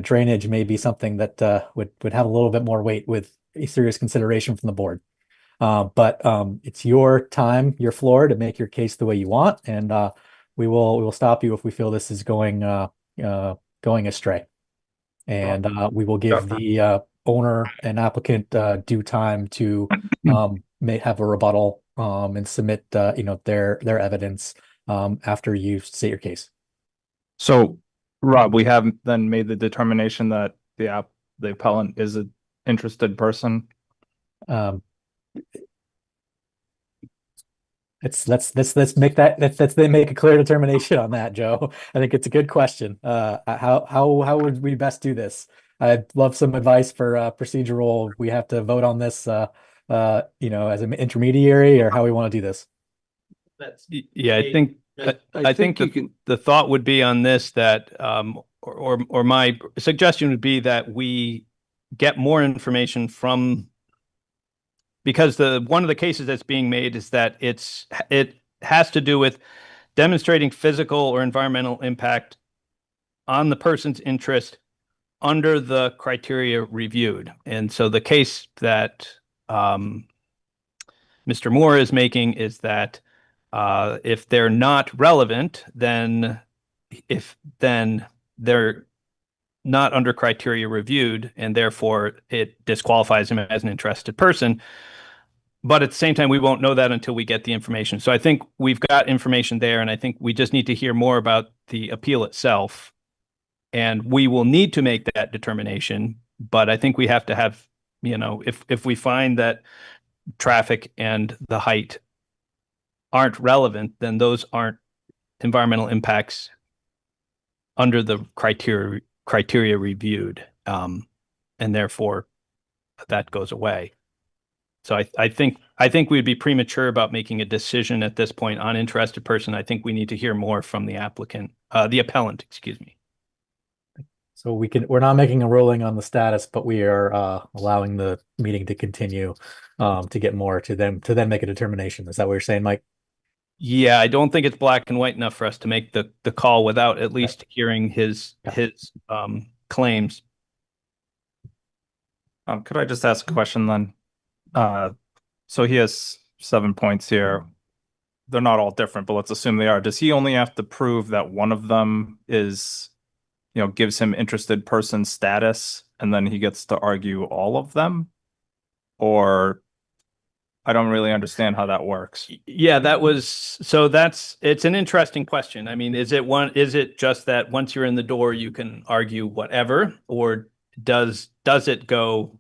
drainage may be something that would have a little bit more weight with a serious consideration from the board. But it's your time, your floor to make your case the way you want, and we will stop you if we feel this is going astray. And we will give the owner and applicant due time to may have a rebuttal and submit their evidence after you state your case. So, Rob, we have then made the determination that the appellant is an interested person. Let's make a clear determination on that, Joe. I think it's a good question. How would we best do this? I'd love some advice for procedural. We have to vote on this, as an intermediary, or how we want to do this. Yeah, I think the thought would be on this that, or my suggestion would be that we get more information from, because one of the cases that's being made is that it has to do with demonstrating physical or environmental impact on the person's interest under the criteria reviewed. And so the case that Mr. Mr. Moore is making is that if they're not relevant, then they're not under criteria reviewed, and therefore it disqualifies him as an interested person. But at the same time, we won't know that until we get the information. So I think we've got information there, and I think we just need to hear more about the appeal itself. And we will need to make that determination. But I think we have to have, if we find that traffic and the height aren't relevant, then those aren't environmental impacts under the criteria reviewed. And therefore that goes away. So I think we'd be premature about making a decision at this point on interested person. I think we need to hear more from the appellant, excuse me. So we're not making a ruling on the status, but we are allowing the meeting to continue to get more to then make a determination. Is that what you're saying, Mike? Yeah, I don't think it's black and white enough for us to make the call without at least hearing his claims. Could I just ask a question then? So he has 7 points here. They're not all different, but let's assume they are. Does he only have to prove that one of them is, gives him interested person status, and then he gets to argue all of them? Or I don't really understand how that works. Yeah, it's an interesting question. I mean, is it just that once you're in the door, you can argue whatever, or does it go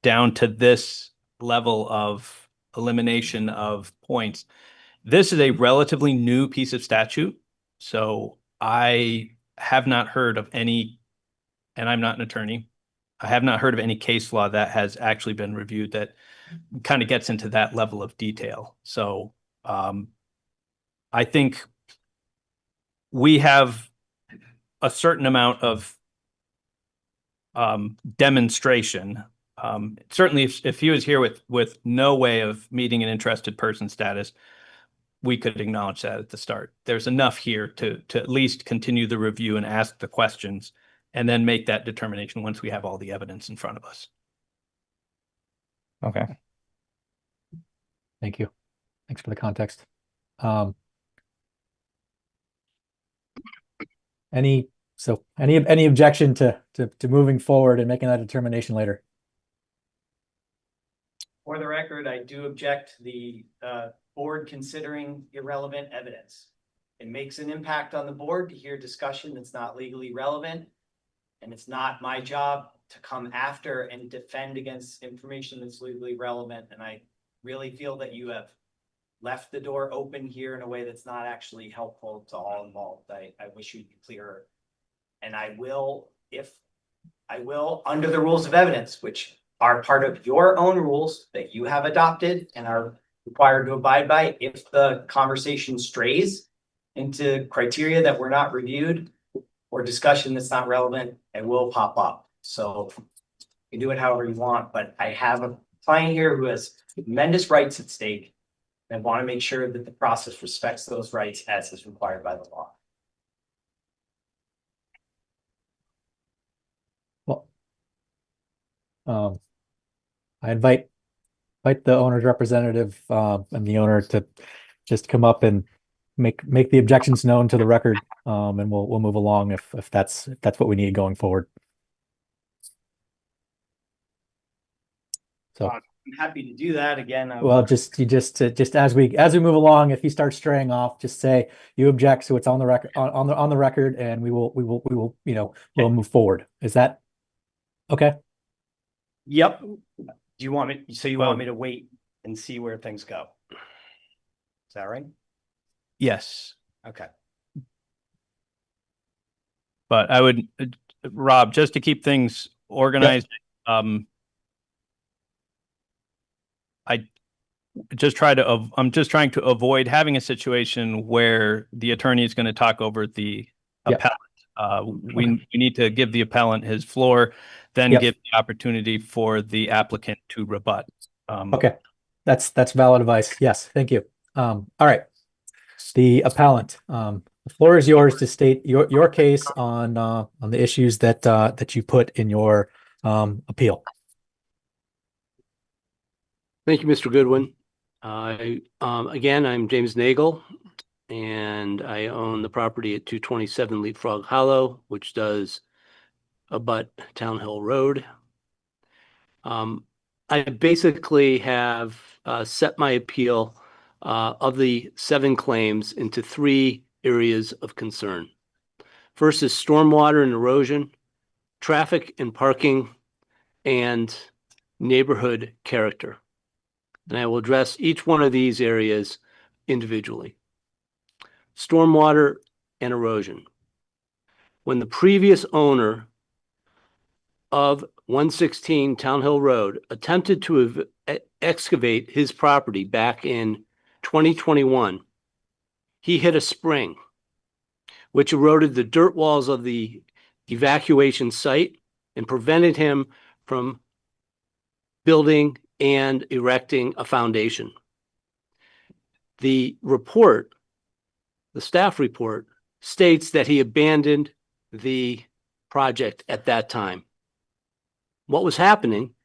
down to this level of elimination of points? This is a relatively new piece of statute, so I have not heard of any, and I'm not an attorney, I have not heard of any case law that has actually been reviewed that kind of gets into that level of detail. So I think we have a certain amount of demonstration. Certainly if he was here with no way of meeting an interested person status, we could acknowledge that at the start. There's enough here to at least continue the review and ask the questions, and then make that determination once we have all the evidence in front of us. Okay. Thank you. Thanks for the context. Any objection to moving forward and making that determination later? For the record, I do object to the board considering irrelevant evidence. It makes an impact on the board to hear discussion that's not legally relevant, and it's not my job to come after and defend against information that's legally relevant. And I really feel that you have left the door open here in a way that's not actually helpful to all involved. I wish you'd be clearer. And I will, under the rules of evidence, which are part of your own rules that you have adopted and are required to abide by, if the conversation strays into criteria that were not reviewed or discussion that's not relevant, it will pop up. So you can do it however you want, but I have a client here who has tremendous rights at stake, and I want to make sure that the process respects those rights as is required by the law. Well, I invite the owner's representative and the owner to just come up and make the objections known to the record, and we'll move along if that's what we need going forward. So I'm happy to do that again. well, just as we move along, if he starts straying off, just say you object, so it's on the record on the record, and we will we'll move forward. Is that okay? Yep. Do you want me? So you want me to wait and see where things go? Is that right? Yes. Okay. But I would, Rob, just to keep things organized, I'm just trying to avoid having a situation where the attorney is going to talk over the appellant. We need to give the appellant his floor, then give the opportunity for the applicant to rebut. Okay, that's valid advice. Yes, thank you. All right, the appellant, the floor is yours to state your case on the issues that you put in your appeal. Thank you, Mr. Goodwin. Again, I'm James Nagel, and I own the property at 227 Leapfrog Hollow, which does abut Town Hill Road. I basically have set my appeal of the 7 claims into 3 areas of concern. First is stormwater and erosion, traffic and parking, and neighborhood character. And I will address each one of these areas individually. Stormwater and erosion. When the previous owner of 116 Town Hill Road attempted to excavate his property back in 2021, he hit a spring, which eroded the dirt walls of the evacuation site and prevented him from building and erecting a foundation. The report, the staff report, states that he abandoned the project at that time. What was happening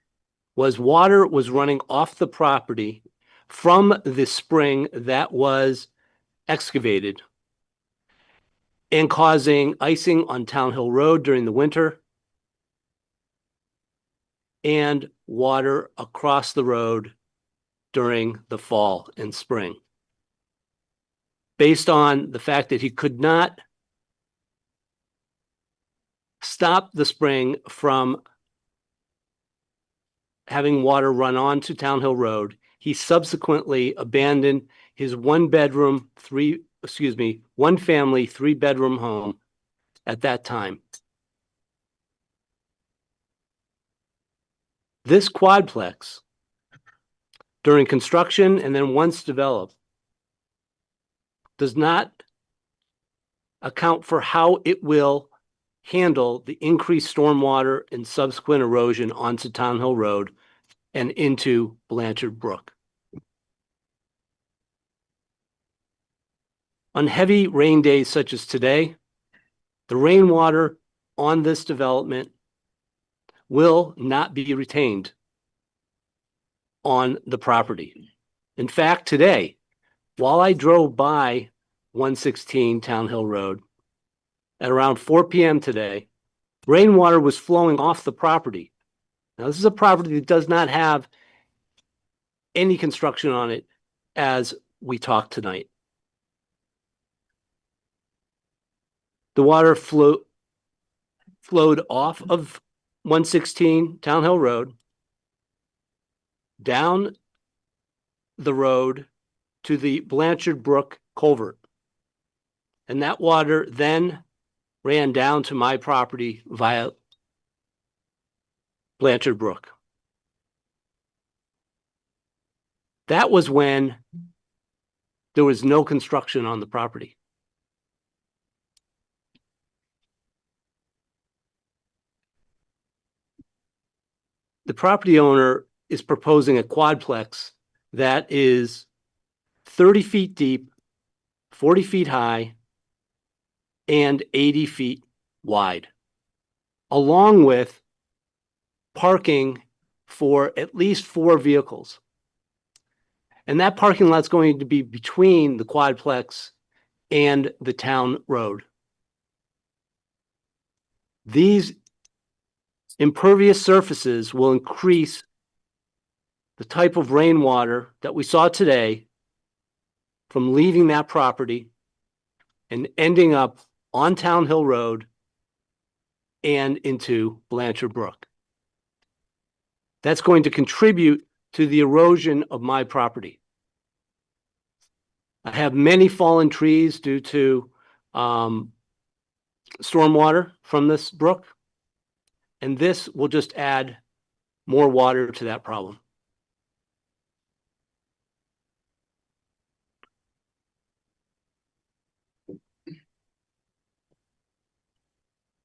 was water was running off the property from the spring that was excavated and causing icing on Town Hill Road during the winter and water across the road during the fall and spring. Based on the fact that he could not stop the spring from having water run onto Town Hill Road, he subsequently abandoned his one family, 3-bedroom home at that time. This quadplex, during construction and then once developed, does not account for how it will handle the increased stormwater and subsequent erosion onto Town Hill Road and into Blanchard Brook. On heavy rain days such as today, the rainwater on this development will not be retained on the property. In fact, today, while I drove by 116 Town Hill Road at around 4 p.m. today, rainwater was flowing off the property. Now, this is a property that does not have any construction on it as we talk tonight. The water flowed off of 116 Town Hill Road, down the road to the Blanchard Brook culvert. And that water then ran down to my property via Blanchard Brook. That was when there was no construction on the property. The property owner is proposing a quadplex that is 30 feet deep, 40 feet high, and 80 feet wide, along with parking for at least 4 vehicles. And that parking lot's going to be between the quadplex and the town road. These impervious surfaces will increase the type of rainwater that we saw today from leaving that property and ending up on Town Hill Road and into Blanchard Brook. That's going to contribute to the erosion of my property. I have many fallen trees due to stormwater from this brook, and this will just add more water to that problem.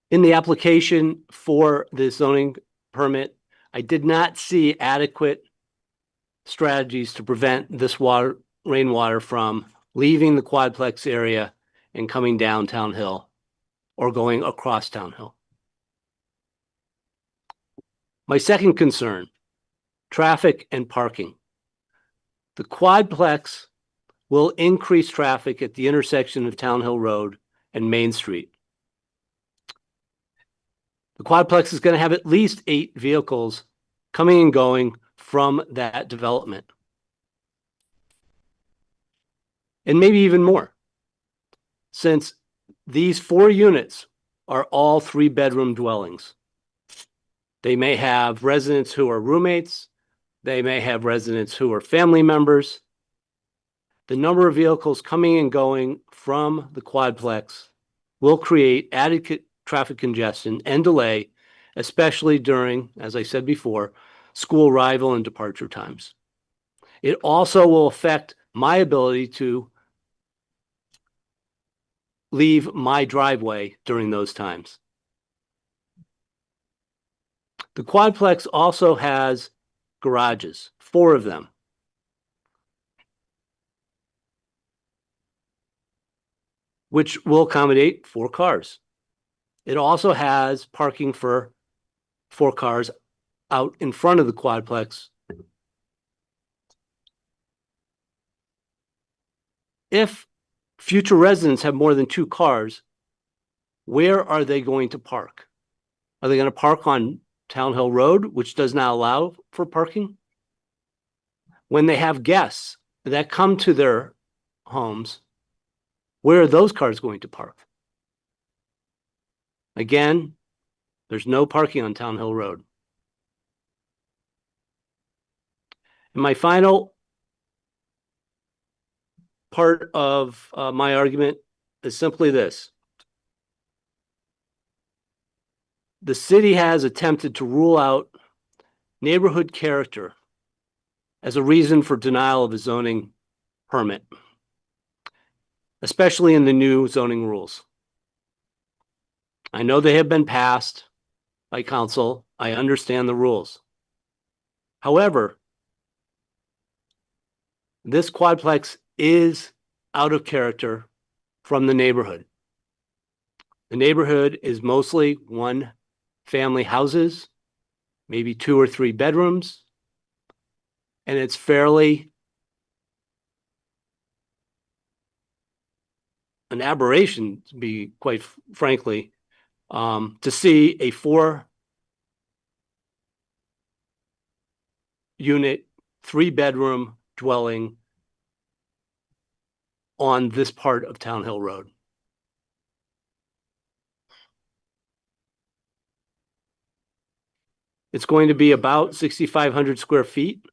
In the application for the zoning permit, I did not see adequate strategies to prevent this rainwater from leaving the quadplex area and coming down Town Hill or going across Town Hill. My second concern, traffic and parking. The quadplex will increase traffic at the intersection of Town Hill Road and Main Street. The quadplex is going to have at least 8 vehicles coming and going from that development. And maybe even more, since these 4 units are all 3-bedroom dwellings. They may have residents who are roommates. They may have residents who are family members. The number of vehicles coming and going from the quadplex will create added traffic congestion and delay, especially during, as I said before, school arrival and departure times. It also will affect my ability to leave my driveway during those times. The quadplex also has garages, 4 of them. Which will accommodate 4 cars. It also has parking for 4 cars out in front of the quadplex. If future residents have more than 2 cars, where are they going to park? Are they going to park on Town Hill Road, which does not allow for parking? When they have guests that come to their homes, where are those cars going to park? Again, there's no parking on Town Hill Road. And my final part of my argument is simply this. The city has attempted to rule out neighborhood character as a reason for denial of a zoning permit, especially in the new zoning rules. I know they have been passed by council. I understand the rules. However, this quadplex is out of character from the neighborhood. The neighborhood is mostly 1-family houses, maybe 2 or 3 bedrooms, and it's fairly an aberration, to be quite frankly, to see a 4-unit, 3-bedroom dwelling on this part of Town Hill Road. It's going to be about 6,500 square feet.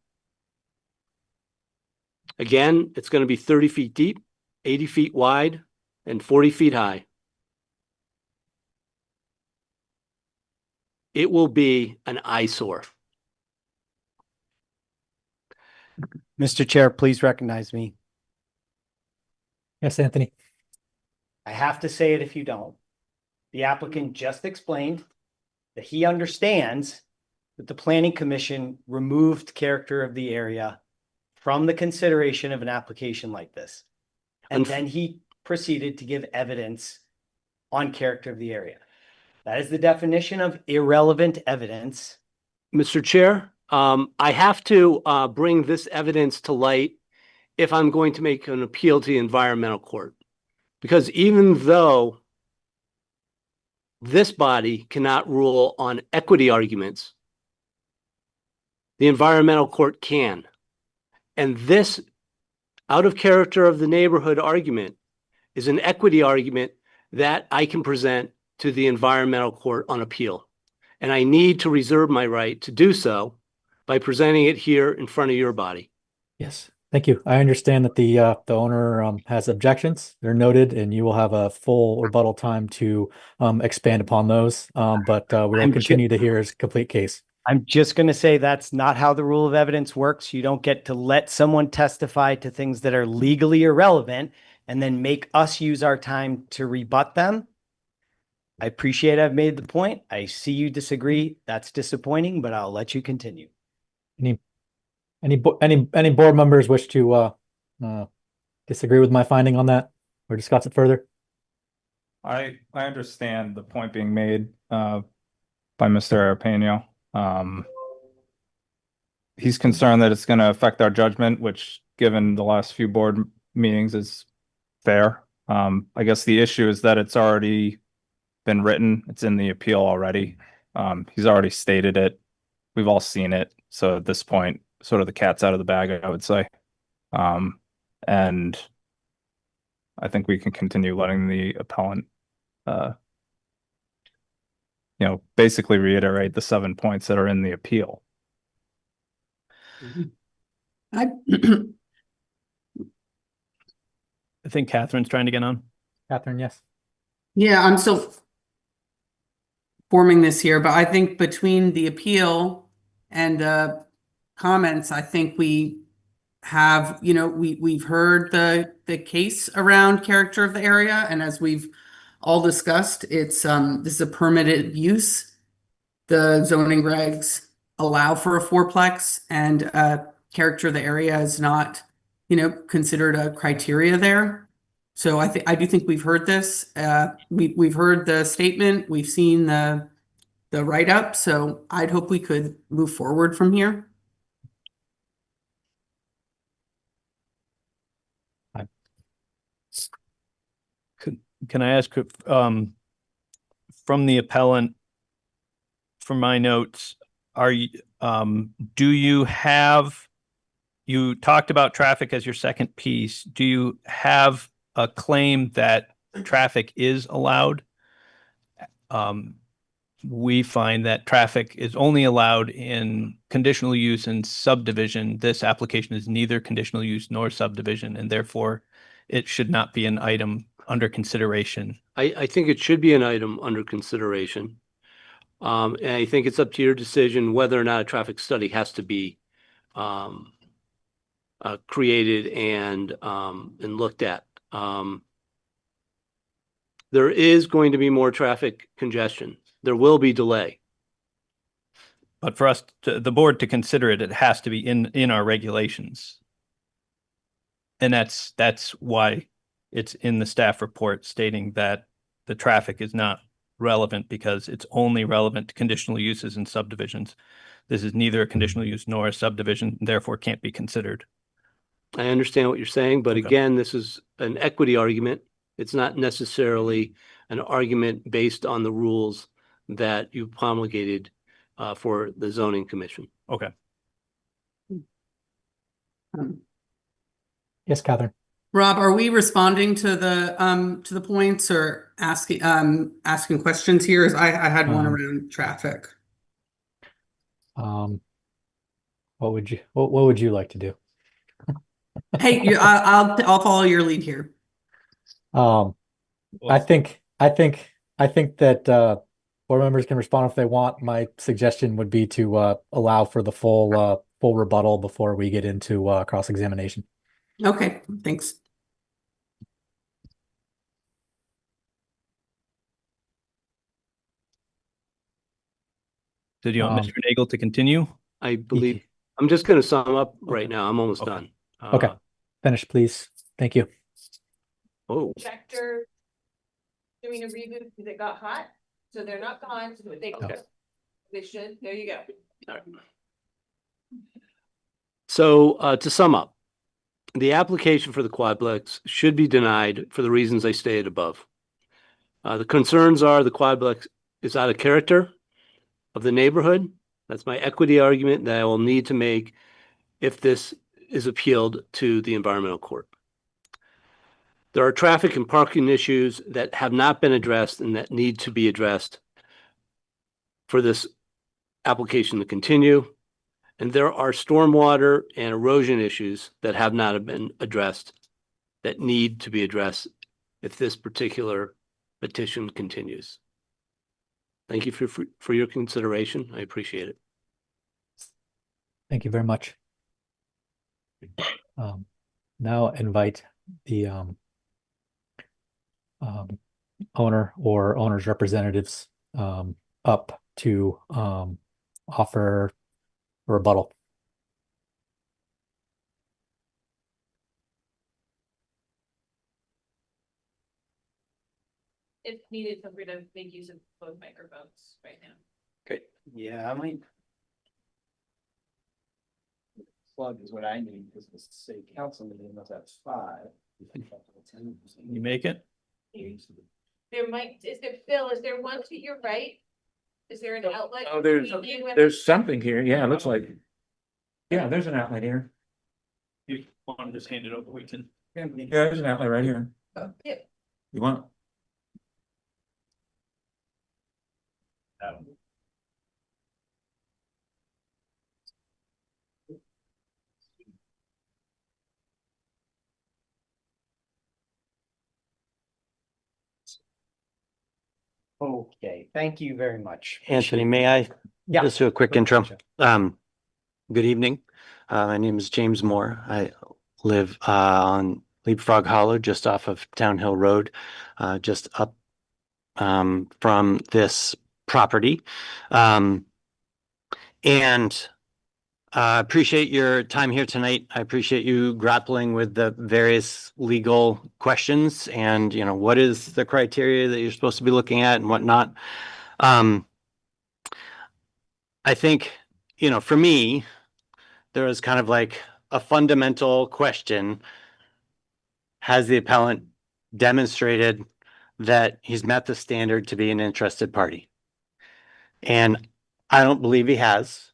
Again, it's going to be 30 feet deep, 80 feet wide, and 40 feet high. It will be an eyesore. Mr. Chair, please recognize me. Yes, Anthony. I have to say it if you don't. The applicant just explained that he understands that the planning commission removed character of the area from the consideration of an application like this. And then he proceeded to give evidence on character of the area. That is the definition of irrelevant evidence. Mr. Chair, I have to bring this evidence to light if I'm going to make an appeal to the environmental court. Because even though this body cannot rule on equity arguments, the environmental court can. And this out of character of the neighborhood argument is an equity argument that I can present to the environmental court on appeal. And I need to reserve my right to do so by presenting it here in front of your body. Yes, thank you. I understand that the owner has objections. They're noted, and you will have a full rebuttal time to expand upon those. But we will continue to hear his complete case. I'm just going to say that's not how the rule of evidence works. You don't get to let someone testify to things that are legally irrelevant and then make us use our time to rebut them. I appreciate I've made the point. I see you disagree. That's disappointing, but I'll let you continue. Any board members wish to disagree with my finding on that or discuss it further? I understand the point being made by Mr. Arpino. He's concerned that it's going to affect our judgment, which given the last few board meetings is fair. I guess the issue is that it's already been written. It's in the appeal already. He's already stated it. We've all seen it. So at this point, sort of the cat's out of the bag, I would say. And I think we can continue letting the appellant, basically reiterate the 7 points that are in the appeal. I I think Catherine's trying to get on. Catherine, yes. Yeah, I'm still forming this here, but I think between the appeal and the comments, I think we have, we've heard the case around character of the area, and as we've all discussed, it's this is a permitted use. The zoning regs allow for a fourplex, and character of the area is not, considered a criteria there. So I do think we've heard this. We've heard the statement. We've seen the write-up. So I'd hope we could move forward from here. Can I ask, from the appellant, from my notes, you talked about traffic as your second piece. Do you have a claim that traffic is allowed? We find that traffic is only allowed in conditional use and subdivision. This application is neither conditional use nor subdivision, and therefore it should not be an item under consideration. I think it should be an item under consideration. And I think it's up to your decision whether or not a traffic study has to be created and looked at. There is going to be more traffic congestion. There will be delay. But for us, the board to consider it, it has to be in our regulations. And that's why it's in the staff report stating that the traffic is not relevant, because it's only relevant to conditional uses and subdivisions. This is neither a conditional use nor a subdivision, and therefore can't be considered. I understand what you're saying, but Okay. again, this is an equity argument. It's not necessarily an argument based on the rules that you promulgated for the zoning commission. Okay. Yes, Catherine. Rob, are we responding to the points or asking questions here? As I had one around traffic. What would you like to do? Hey, I'll follow your lead here. I think that board members can respond if they want. My suggestion would be to allow for the full rebuttal before we get into cross-examination. Okay, thanks. Did you want Mr. Nagel to continue? I believe I'm just going to sum up right now. I'm almost Okay. done. Okay, finish, please. Thank you. Oh, Projector doing a reboot because it got hot, so they're not gone, so they Okay. they should. There you go. all right. So to sum up, the application for the quadplex should be denied for the reasons I stated above. The concerns are the quadplex is out of character of the neighborhood. That's my equity argument that I will need to make if this is appealed to the environmental court. There are traffic and parking issues that have not been addressed and that need to be addressed for this application to continue. And there are stormwater and erosion issues that have not been addressed that need to be addressed if this particular petition continues. Thank you for your consideration. I appreciate it. Thank you very much. Now invite the owner or owner's representatives up to offer a rebuttal. If needed, feel free to make use of both microphones right now. Okay. Yeah, I might. plug is what I need because the city council meeting was at 5. You make it? There Phil, is there one to your right? Is there an outlet? Oh, there's something here. Yeah, it looks like. Yeah, there's an outlet here. You want to just hand it over, we can. Yeah, there's an outlet right here. Yeah. You want? Okay, thank you very much. Anthony, may I Yeah. just do a quick intro? Good evening. My name is James Moore. I live on Leapfrog Hollow, just off of Town Hill Road, just up from this property. And I appreciate your time here tonight. I appreciate you grappling with the various legal questions and, you know, what is the criteria that you're supposed to be looking at and whatnot. I think, you know, for me, there was kind of like a fundamental question. Has the appellant demonstrated that he's met the standard to be an interested party? And I don't believe he has.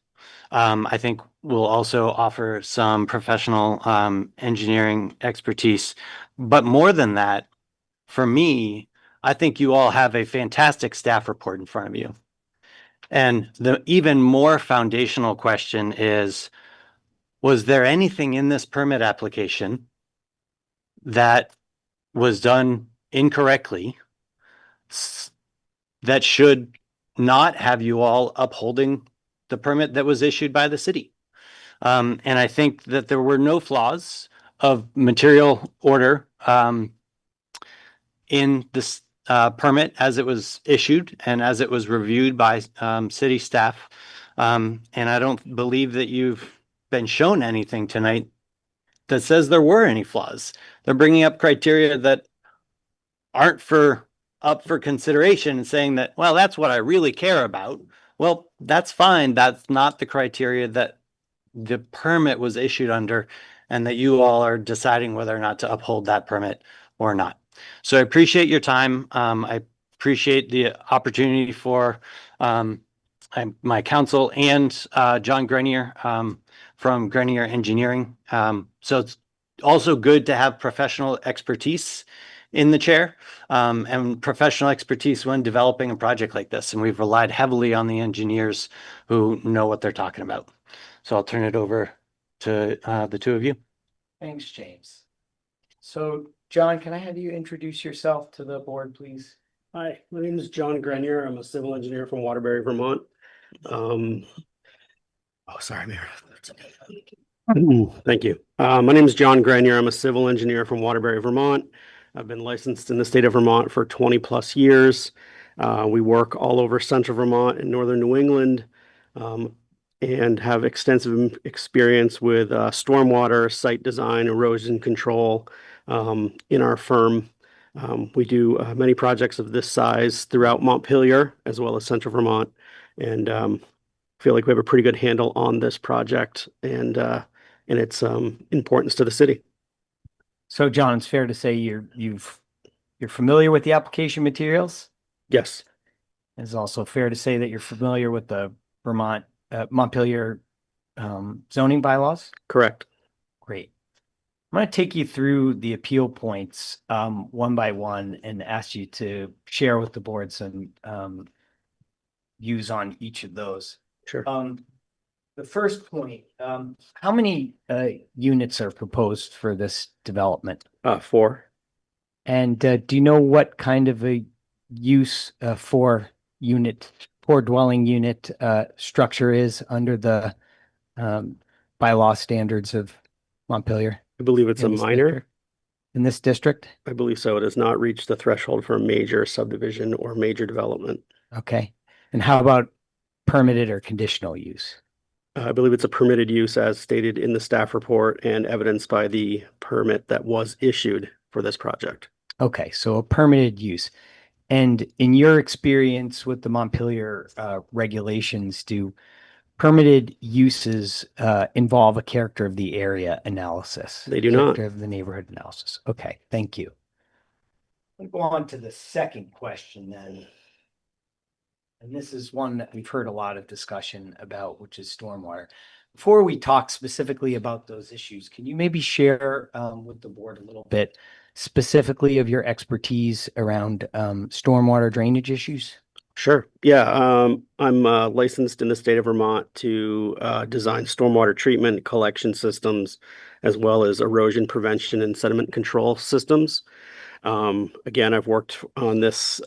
I think we'll also offer some professional engineering expertise. But more than that, for me, I think you all have a fantastic staff report in front of you. And the even more foundational question is, was there anything in this permit application that was done incorrectly that should not have you all upholding the permit that was issued by the city? And I think that there were no flaws of material order in this permit as it was issued and as it was reviewed by city staff. And I don't believe that you've been shown anything tonight that says there were any flaws. They're bringing up criteria that aren't up for consideration and saying that, well, that's what I really care about. Well, that's fine. That's not the criteria that the permit was issued under, and that you all are deciding whether or not to uphold that permit or not. So I appreciate your time. I appreciate the opportunity for my counsel and John Grenier from Grenier Engineering. So it's also good to have professional expertise in the chair and professional expertise when developing a project like this. And we've relied heavily on the engineers who know what they're talking about. So I'll turn it over to the two of you. Thanks, James. So, John, can I have you introduce yourself to the board, please? Hi, my name is John Grenier. I'm a civil engineer from Waterbury, Vermont. Sorry, Mayor. Thank you. My name is John Grenier. I'm a civil engineer from Waterbury, Vermont. I've been licensed in the state of Vermont for 20 plus years. We work all over central Vermont and northern New England, and have extensive experience with stormwater, site design, erosion control in our firm. We do many projects of this size throughout Montpelier as well as central Vermont, and feel like we have a pretty good handle on this project and its importance to the city. So, John, it's fair to say you're familiar with the application materials? Yes. It's also fair to say that you're familiar with the Vermont Montpelier zoning bylaws? Correct. Great. I'm going to take you through the appeal points one by one and ask you to share with the board some views on each of those. Sure. The first point, how many units are proposed for this development? 4. And do you know what kind of a use for dwelling unit structure is under the bylaw standards of Montpelier? I believe it's a minor. In this district? I believe so. It has not reached the threshold for a major subdivision or major development. Okay. And how about permitted or conditional use? I believe it's a permitted use as stated in the staff report and evidenced by the permit that was issued for this project. Okay, so a permitted use. And in your experience with the Montpelier regulations, do permitted uses involve a character of the area analysis? They do not. Character of the neighborhood analysis. Okay, thank you. We'll go on to the second question then. And this is one that we've heard a lot of discussion about, which is stormwater. Before we talk specifically about those issues, can you maybe share with the board a little bit specifically of your expertise around stormwater drainage issues? Sure. Yeah. I'm licensed in the state of Vermont to design stormwater treatment collection systems, as well as erosion prevention and sediment control systems. Again, I've worked on this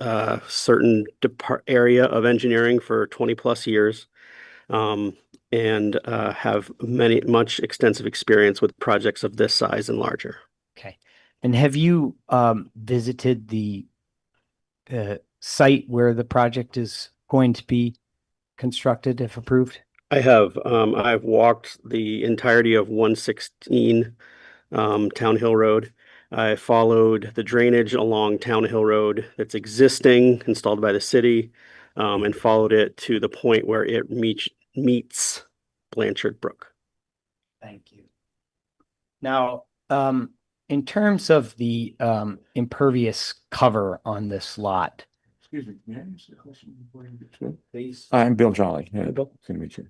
certain area of engineering for 20 plus years, and have much extensive experience with projects of this size and larger. Okay. And have you visited the site where the project is going to be constructed if approved? I have. I've walked the entirety of 116 Town Hill Road. I followed the drainage along Town Hill Road that's existing, installed by the city, and followed it to the point where it meets Blanchard Brook. Thank you. Now, in terms of the impervious cover on this lot, Excuse me, may I ask a question before you get started? please. I'm Bill Jolly. Hi, Bill. Good to meet you.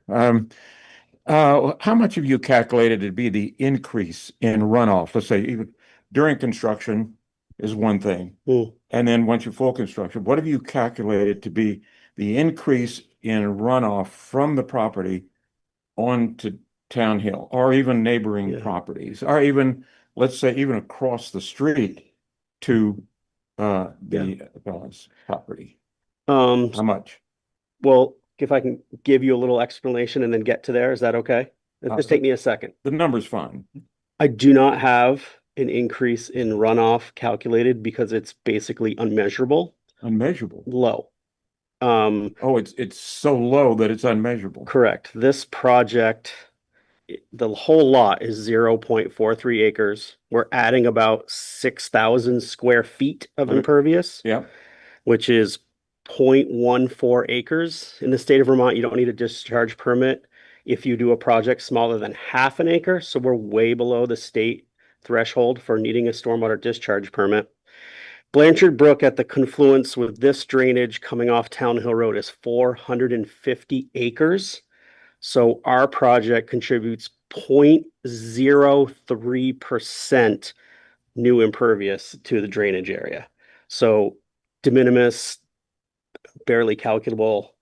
How much have you calculated to be the increase in runoff? Let's say even during construction is one thing. And then once you're full construction, what have you calculated to be the increase in runoff from the property onto Town Hill or even neighboring properties, or even, let's say, even across the street to the appellant's property? How much? Well, if I can give you a little explanation and then get to there, is that okay? It'll just take me a second. The number's fine. I do not have an increase in runoff calculated because it's basically unmeasurable. Unmeasurable. Low. Oh, it's so low that it's unmeasurable. Correct. This project, the whole lot is 0.43 acres. We're adding about 6,000 square feet of impervious. Yeah. Which is 0.14 acres. In the state of Vermont, you don't need a discharge permit if you do a project smaller than half an acre. So we're way below the state threshold for needing a stormwater discharge permit. Blanchard Brook at the confluence with this drainage coming off Town Hill Road is 450 acres. So our project contributes 0.03% new impervious to the drainage area. So de minimis, barely calculable,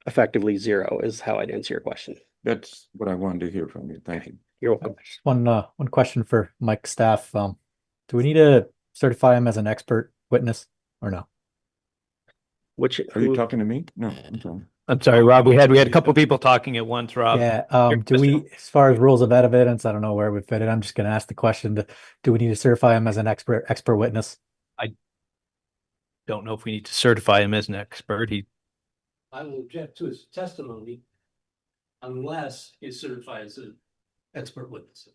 effectively zero is how I'd answer your question. That's what I wanted to hear from you. Thank you. You're welcome. Just one question for Mike staff. Do we need to certify him as an expert witness or no? Are you talking to me? No, I'm sorry. I'm sorry, Rob. We had a couple people talking at once, Rob. Yeah. Do we, as far as rules of evidence, I don't know where we fit it. I'm just going to ask the question: do we need to certify him as an expert witness? Don't know if we need to certify him as an expert. I will object to his testimony unless he's certified as an expert witness.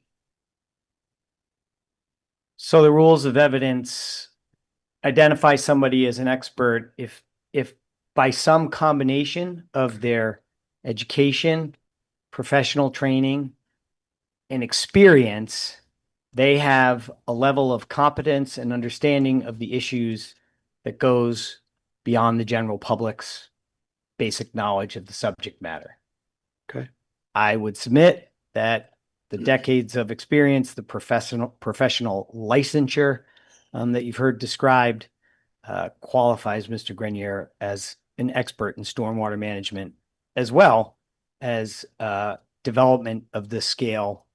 So the rules of evidence identify somebody as an expert if by some combination of their education, professional training, and experience, they have a level of competence and understanding of the issues that goes beyond the general public's basic knowledge of the subject matter. Okay. I would submit that the decades of experience, the professional licensure that you've heard described qualifies Mr. Grenier as an expert in stormwater management, as well as development of this scale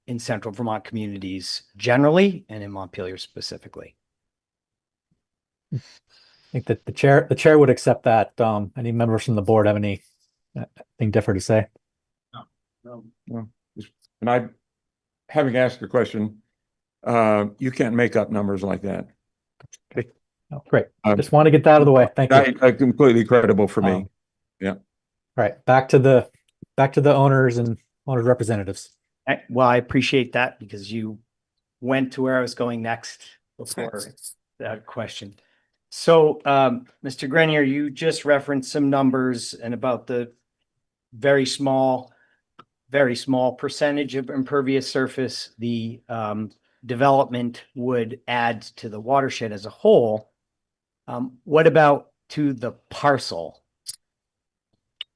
in central Vermont communities generally and in Montpelier specifically. I think that the chair would accept that. Any members from the board have anything different to say? No. And I, having asked the question, you can't make up numbers like that. Okay. Oh, great. Just want to get that out of the way. Thank you. Completely credible for me. Yeah. All right. Back to the owners and owners representatives. Well, I appreciate that because you went to where I was going next before that question. So, Mr. Grenier, you just referenced some numbers and about the very small percentage of impervious surface. The development would add to the watershed as a whole. What about to the parcel?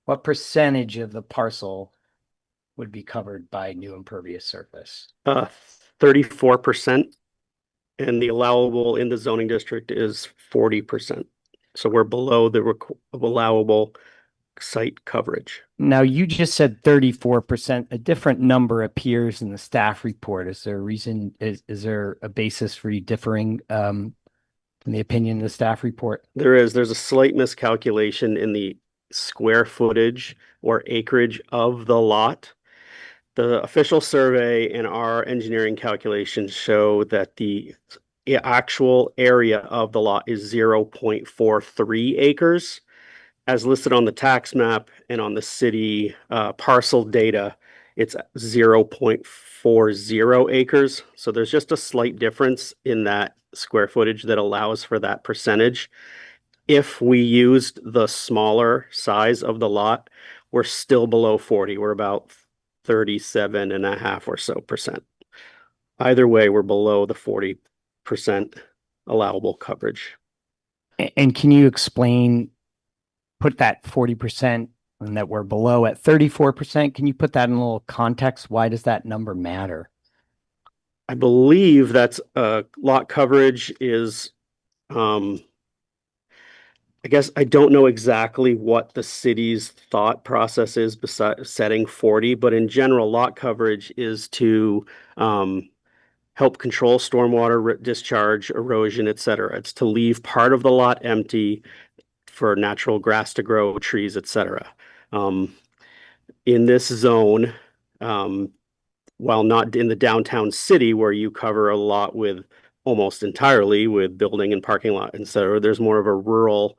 What percentage of the parcel would be covered by new impervious surface? 34%, and the allowable in the zoning district is 40%. So we're below the allowable site coverage. Now, you just said 34%. A different number appears in the staff report. Is there a reason, is there a basis for you differing in the opinion of the staff report? There's a slight miscalculation in the square footage or acreage of the lot. The official survey and our engineering calculations show that the actual area of the lot is 0.43 acres. As listed on the tax map and on the city parcel data, it's 0.40 acres. So there's just a slight difference in that square footage that allows for that percentage. If we used the smaller size of the lot, we're still below 40. We're about 37.5 or so percent. Either way, we're below the 40% allowable coverage. And can you explain, put that 40% and that we're below at 34%? Can you put that in a little context? Why does that number matter? I believe that's lot coverage is, I guess I don't know exactly what the city's thought process is besides setting 40, but in general, lot coverage is to help control stormwater discharge, erosion, etc. It's to leave part of the lot empty for natural grass to grow, trees, etc. In this zone, while not in the downtown city where you cover a lot with almost entirely with building and parking lot, etc., there's more of a rural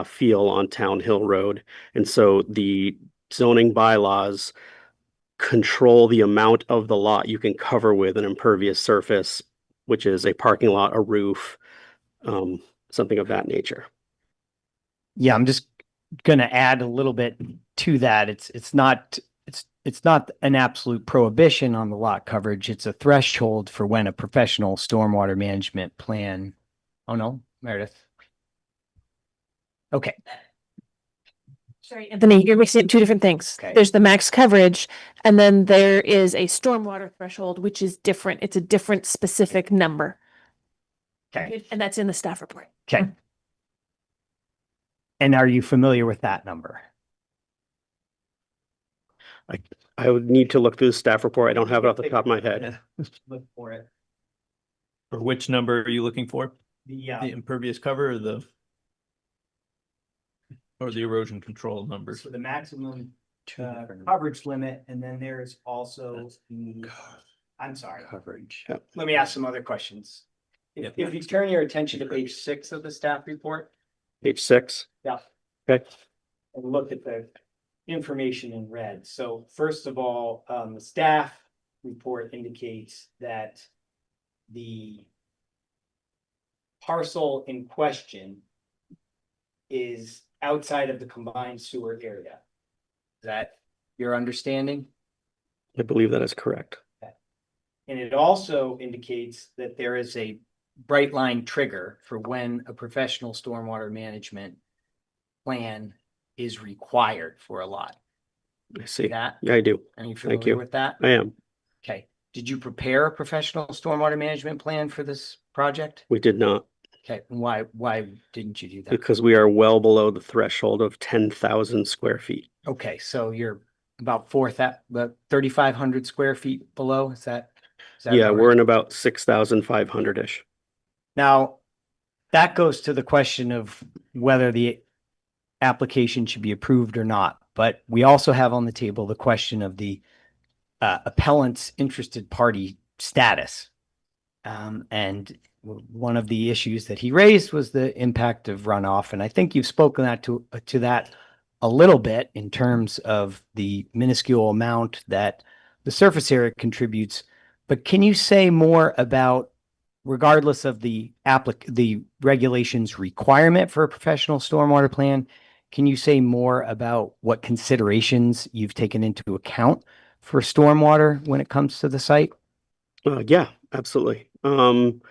feel on Town Hill Road. And so the zoning bylaws control the amount of the lot you can cover with an impervious surface, which is a parking lot, a roof, something of that nature. Yeah, I'm just going to add a little bit to that. It's not an absolute prohibition on the lot coverage. It's a threshold for when a professional stormwater management plan. Oh no, Meredith. Okay. Sorry, Anthony, you're mixing up two different things. Okay. There's the max coverage, and then there is a stormwater threshold, which is different. It's a different specific number. Okay. And that's in the staff report. Okay. And are you familiar with that number? I would need to look through the staff report. I don't have it off the top of my head. Look for it. Or which number are you looking for? The The impervious cover or the erosion control numbers? So the maximum coverage limit, and then there's also the, I'm sorry. Coverage. Let me ask some other questions. If you turn your attention to page 6 of the staff report. Page 6. Yeah. Okay. And look at the information in red. So first of all, the staff report indicates that the parcel in question is outside of the combined sewer area. Is that your understanding? I believe that is correct. And it also indicates that there is a bright line trigger for when a professional stormwater management plan is required for a lot. I see. That? Yeah, I do. Are you Thank familiar you. with that? I am. Okay. Did you prepare a professional stormwater management plan for this project? We did not, Okay. And why didn't you do that? because we are well below the threshold of 10,000 square feet. Okay. So you're about 3,500 square feet below. Is that Yeah, about we're right? in about 6,500-ish. Now, that goes to the question of whether the application should be approved or not. But we also have on the table the question of the appellant's interested party status. And one of the issues that he raised was the impact of runoff. And I think you've spoken to that a little bit in terms of the minuscule amount that the surface area contributes. But can you say more about, regardless of the regulations requirement for a professional stormwater plan, Can you say more about what considerations you've taken into account for stormwater when it comes to the site? Yeah, absolutely. And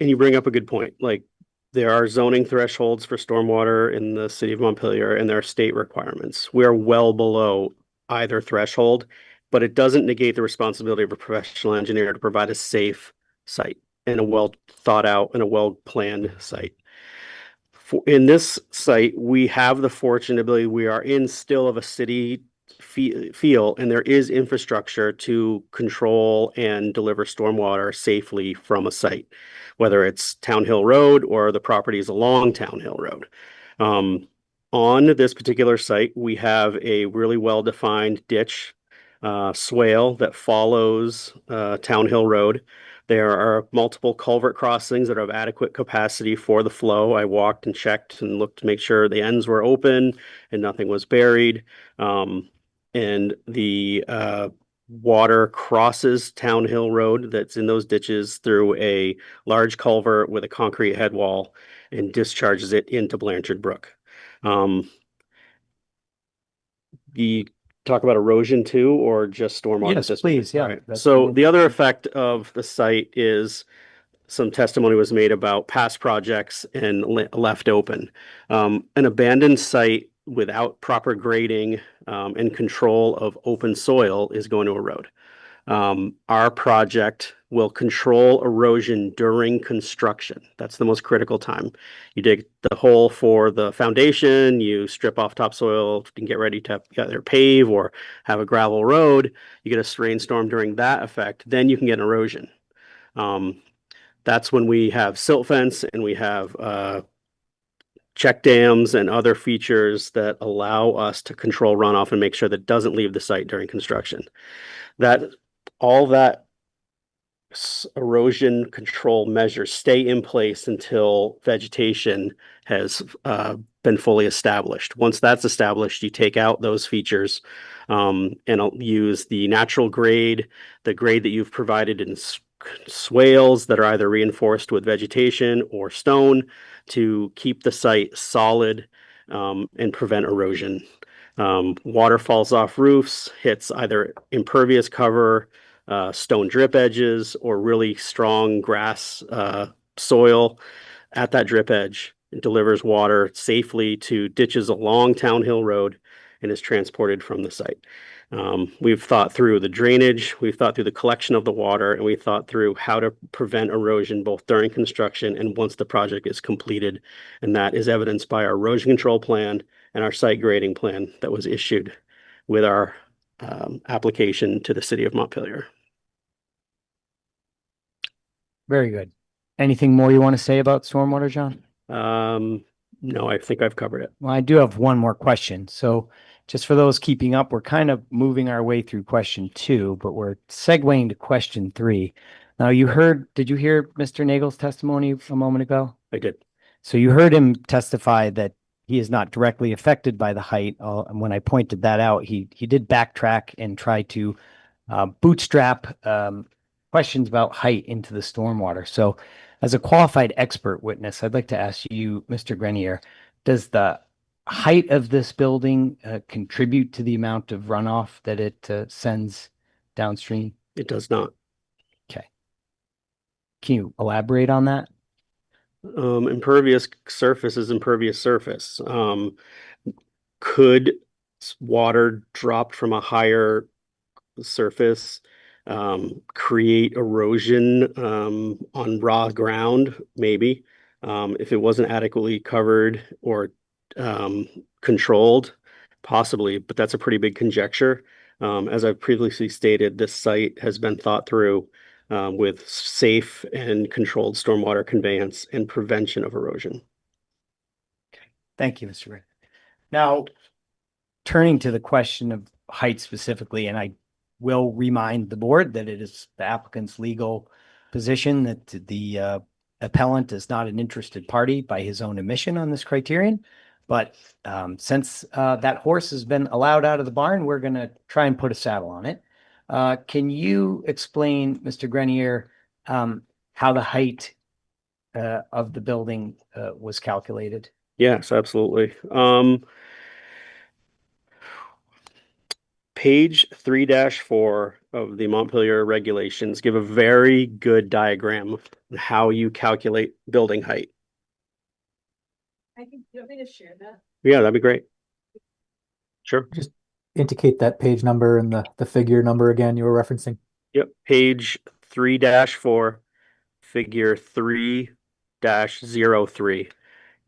you bring up a good point. Like, there are zoning thresholds for stormwater in the city of Montpelier, and there are state requirements. We are well below either threshold, but it doesn't negate the responsibility of a professional engineer to provide a safe site and a well thought out and a well planned site. In this site, we have the fortunate ability, we are in still of a city feel, and there is infrastructure to control and deliver stormwater safely from a site, whether it's Town Hill Road or the properties along Town Hill Road. On this particular site, we have a really well-defined ditch swale that follows Town Hill Road. There are multiple culvert crossings that are of adequate capacity for the flow. I walked and checked and looked to make sure the ends were open and nothing was buried. And the water crosses Town Hill Road that's in those ditches through a large culvert with a concrete head wall and discharges it into Blanchard Brook. You talk about erosion too, or just stormwater? Yes, please. Yeah. All right. So the other effect of the site is some testimony was made about past projects and left open. An abandoned site without proper grading and control of open soil is going to erode. Our project will control erosion during construction. That's the most critical time. You dig the hole for the foundation, you strip off topsoil and get ready to either pave or have a gravel road. You get a rainstorm during that effect, then you can get an erosion. That's when we have silt fence and we have check dams and other features that allow us to control runoff and make sure that it doesn't leave the site during construction. All that erosion control measures stay in place until vegetation has been fully established. Once that's established, you take out those features and I'll use the natural grade, the grade that you've provided in swales that are either reinforced with vegetation or stone to keep the site solid and prevent erosion. Water falls off roofs, hits either impervious cover, stone drip edges, or really strong grass soil at that drip edge. It delivers water safely to ditches along Town Hill Road and is transported from the site. We've thought through the drainage, we've thought through the collection of the water, and we thought through how to prevent erosion both during construction and once the project is completed. And that is evidenced by our erosion control plan and our site grading plan that was issued with our application to the city of Montpelier. Very good. Anything more you want to say about stormwater, John? No, I think I've covered it. Well, I do have one more question. So just for those keeping up, we're kind of moving our way through question 2, but we're segueing to question 3. Now did you hear Mr. Nagel's testimony a moment ago? I did. So you heard him testify that he is not directly affected by the height. And when I pointed that out, he did backtrack and try to bootstrap questions about height into the stormwater. So as a qualified expert witness, I'd like to ask you, Mr. Grenier, does the height of this building contribute to the amount of runoff that it sends downstream? It does not. Okay. Can you elaborate on that? Impervious surface is impervious surface. Could water dropped from a higher surface create erosion on raw ground? Maybe. If it wasn't adequately covered or controlled, possibly, but that's a pretty big conjecture. As I've previously stated, this site has been thought through with safe and controlled stormwater conveyance and prevention of erosion. Thank you, Mr. Rick. Now, turning to the question of height specifically, and I will remind the board that it is the applicant's legal position that the appellant is not an interested party by his own admission on this criterion. But since that horse has been allowed out of the barn, we're going to try and put a saddle on it. Can you explain, Mr. Grenier, how the height of the building was calculated? Yes, absolutely. Page 3-4 of the Montpelier regulations give a very good diagram of how you calculate building height. I think, do you want me to share that? Yeah, that'd be great. Sure. Just indicate that page number and the figure number again you were referencing. Yep, page 3-4, figure 3-03,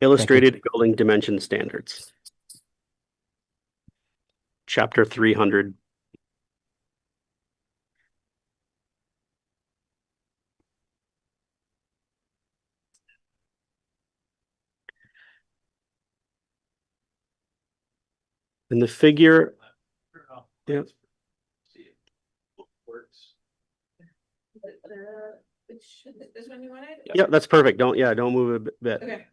illustrated building dimension standards. Chapter 300. And the figure, yep. This one you wanted? Yeah, that's perfect. Don't move a bit. Okay.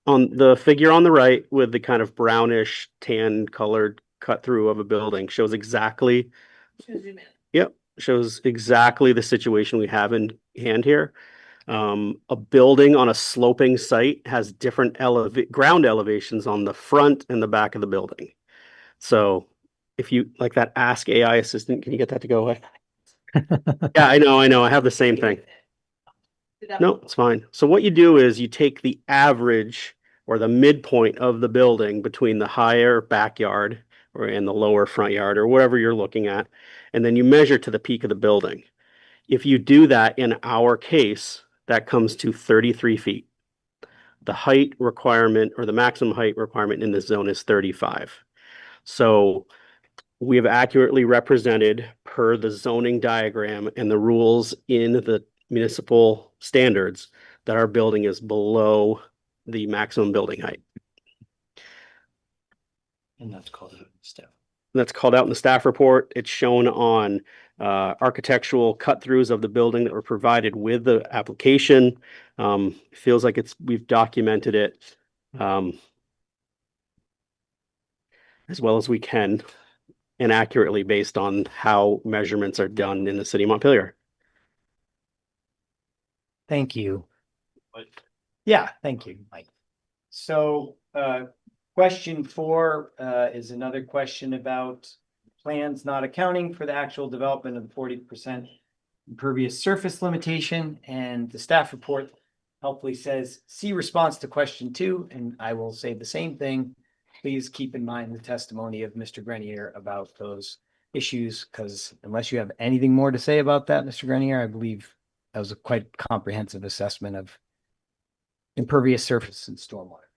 On the figure on the right with the kind of brownish tan colored cut through of a building shows exactly. Should zoom in. Yep, shows exactly the situation we have in hand here. A building on a sloping site has different ground elevations on the front and the back of the building. So if you like that Ask AI assistant, can you get that to go away? Yeah, I know. I have the same thing. No, it's fine. So what you do is you take the average or the midpoint of the building between the higher backyard or in the lower front yard or whatever you're looking at, and then you measure to the peak of the building. If you do that in our case, that comes to 33 feet. The height requirement or the maximum height requirement in this zone is 35. So we have accurately represented per the zoning diagram and the rules in the municipal standards that our building is below the maximum building height. And that's called out in staff. That's called out in the staff report. It's shown on architectural cut-throughs of the building that were provided with the application. Feels like we've documented it as well as we can and accurately based on how measurements are done in the city of Montpelier. Thank you. Yeah, thank you, Mike. So, question 4 is another question about plans not accounting for the actual development of the 40% impervious surface limitation, and the staff report helpfully says, see response to question 2, and I will say the same thing. Please keep in mind the testimony of Mr. Grenier about those issues, because unless you have anything more to say about that, Mr. Grenier, I believe that was a quite comprehensive assessment of impervious surface and stormwater.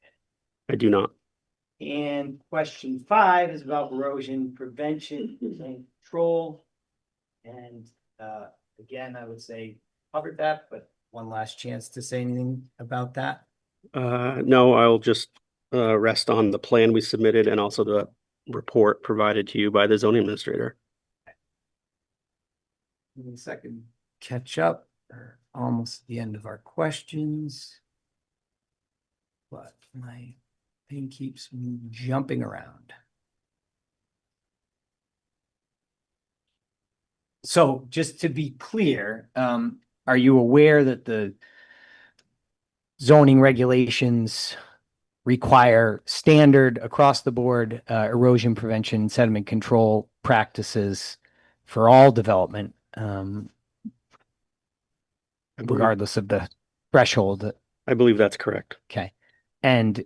I do not. And question 5 is about erosion prevention and control. And again, I would say covered that, but one last chance to say anything about that. No, I'll just rest on the plan we submitted and also the report provided to you by the zoning administrator. In a second, catch up. We're almost at the end of our questions. But my thing keeps jumping around. So just to be clear, are you aware that the zoning regulations require standard across the board erosion prevention and sediment control practices for all development, regardless of the threshold? I believe that's correct. Okay. And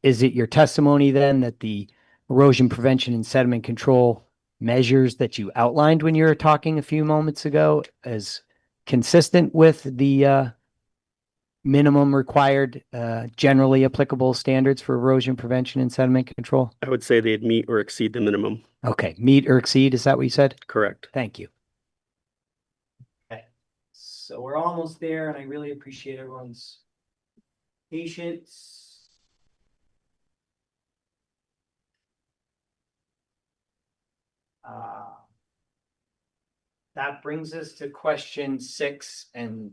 is it your testimony then that the erosion prevention and sediment control measures that you outlined when you were talking a few moments ago is consistent with the minimum required generally applicable standards for erosion prevention and sediment control? I would say they'd meet or exceed the minimum. Okay, meet or exceed, is that what you said? Correct. Thank you. Okay, so we're almost there, and I really appreciate everyone's patience. That brings us to question 6 and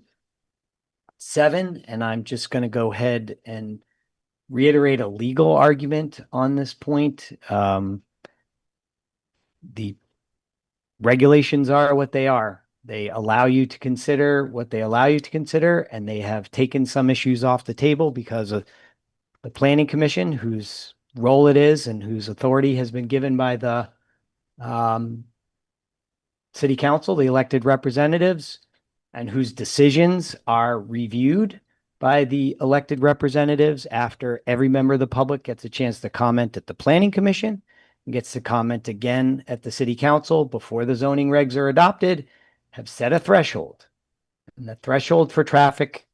7, and I'm just going to go ahead and reiterate a legal argument on this point. The regulations are what they are. They allow you to consider what they allow you to consider, and they have taken some issues off the table because of the planning commission, whose role it is and whose authority has been given by the city council, the elected representatives, and whose decisions are reviewed by the elected representatives after every member of the public gets a chance to comment at the planning commission and gets to comment again at the city council before the zoning regs are adopted, have set a threshold. And the threshold for traffic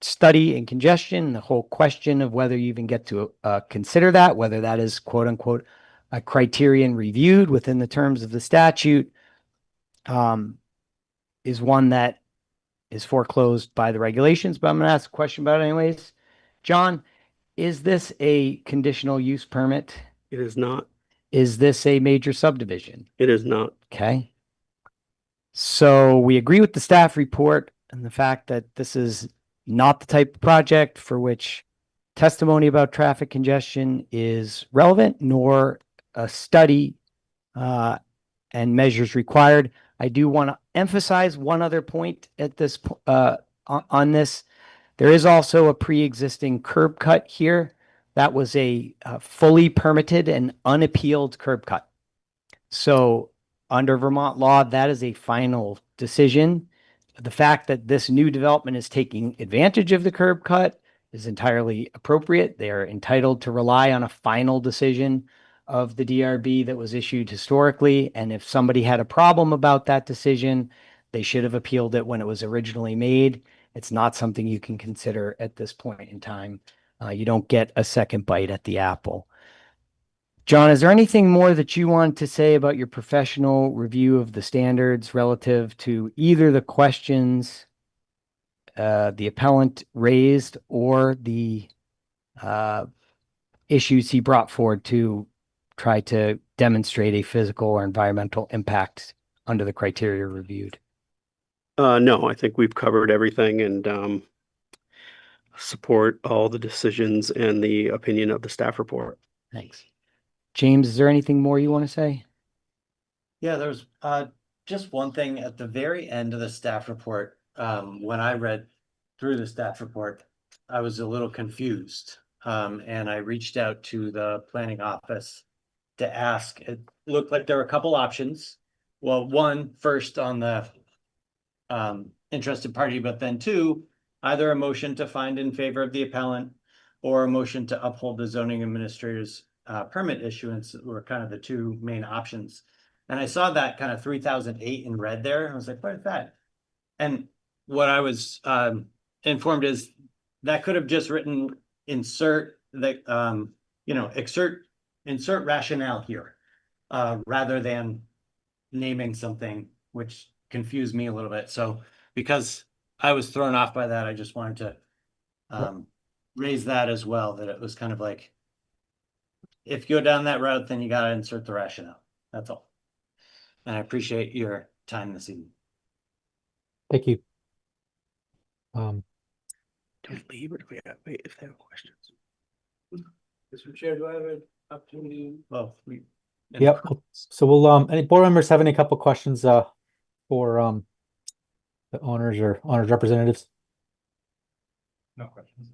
study and congestion, the whole question of whether you even get to consider that, whether that is quote unquote a criterion reviewed within the terms of the statute, is one that is foreclosed by the regulations, but I'm going to ask a question about it anyways. John, is this a conditional use permit? It is not. Is this a major subdivision? It is not. Okay. So we agree with the staff report and the fact that this is not the type of project for which testimony about traffic congestion is relevant, nor a study and measures required. I do want to emphasize one other point at this on this. There is also a pre-existing curb cut here. That was a fully permitted and unappealed curb cut. So under Vermont law, that is a final decision. The fact that this new development is taking advantage of the curb cut is entirely appropriate. They are entitled to rely on a final decision of the DRB that was issued historically. And if somebody had a problem about that decision, they should have appealed it when it was originally made. It's not something you can consider at this point in time. You don't get a second bite at the apple. John, is there anything more that you want to say about your professional review of the standards relative to either the questions the appellant raised or the issues he brought forward to try to demonstrate a physical or environmental impact under the criteria reviewed? No, I think we've covered everything and support all the decisions and the opinion of the staff report. Thanks. James, is there anything more you want to say? Yeah, there's just one thing at the very end of the staff report. When I read through the staff report, I was a little confused. And I reached out to the planning office to ask. It looked like there were a couple options. Well, one, first on the interested party, but then two, either a motion to find in favor of the appellant or a motion to uphold the zoning administrator's permit issuance were kind of the two main options. And I saw that kind of 3008 in red there. I was like, what is that? And what I was informed is that could have just written insert the insert rationale here rather than naming something, which confused me a little bit. So because I was thrown off by that, I just wanted to raise that as well, that it was kind of like, if you go down that route, then you got to insert the rationale. That's all. And I appreciate your time this evening. Thank you. Do we leave or do we wait if they have questions? Mr. Chair, do I have an opportunity? Well, Yep. So we'll any board members have any couple questions for the owners or owners representatives? No questions.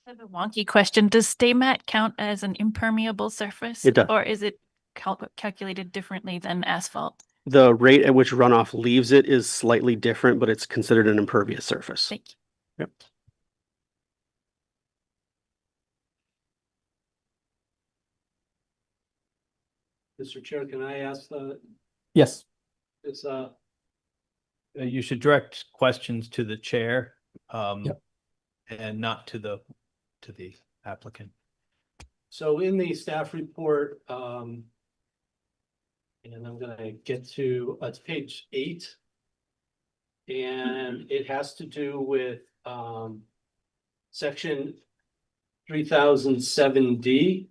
I have a wonky question. Does stay mat count as an impermeable surface? It does. Or is it calculated differently than asphalt? The rate at which runoff leaves it is slightly different, but it's considered an impervious surface. Thank you. Yep. Mr. Chair, can I ask Yes. this, You should direct questions to the chair, Yep. and not to the applicant. so in the staff report, and I'm gonna get to, it's page 8. And it has to do with section 3007D.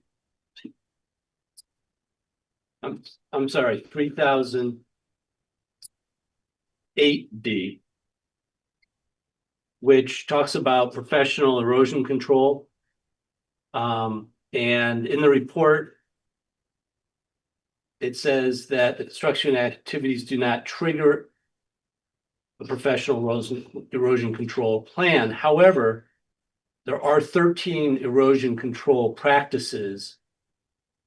I'm sorry, 3008D, which talks about professional erosion control. And in the report, it says that the construction activities do not trigger a professional erosion control plan. However, there are 13 erosion control practices.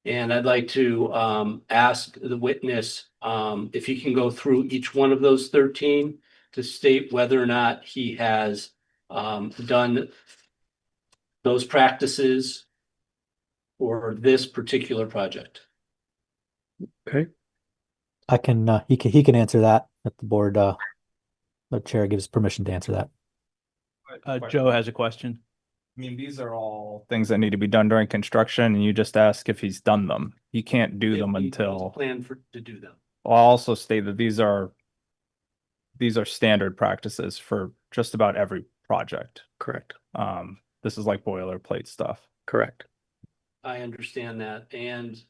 And I'd like to ask the witness if he can go through each one of those 13 to state whether or not he has done those practices for this particular project. Okay. I can he can answer that if the board the chair gives permission to answer that. Joe has a question. I mean, these are all things that need to be done during construction, and you just ask if he's done them. He can't do them If he until. plan to do them. I'll also state that these are standard practices for just about every project. Correct. This is like boilerplate stuff. Correct. I understand that. And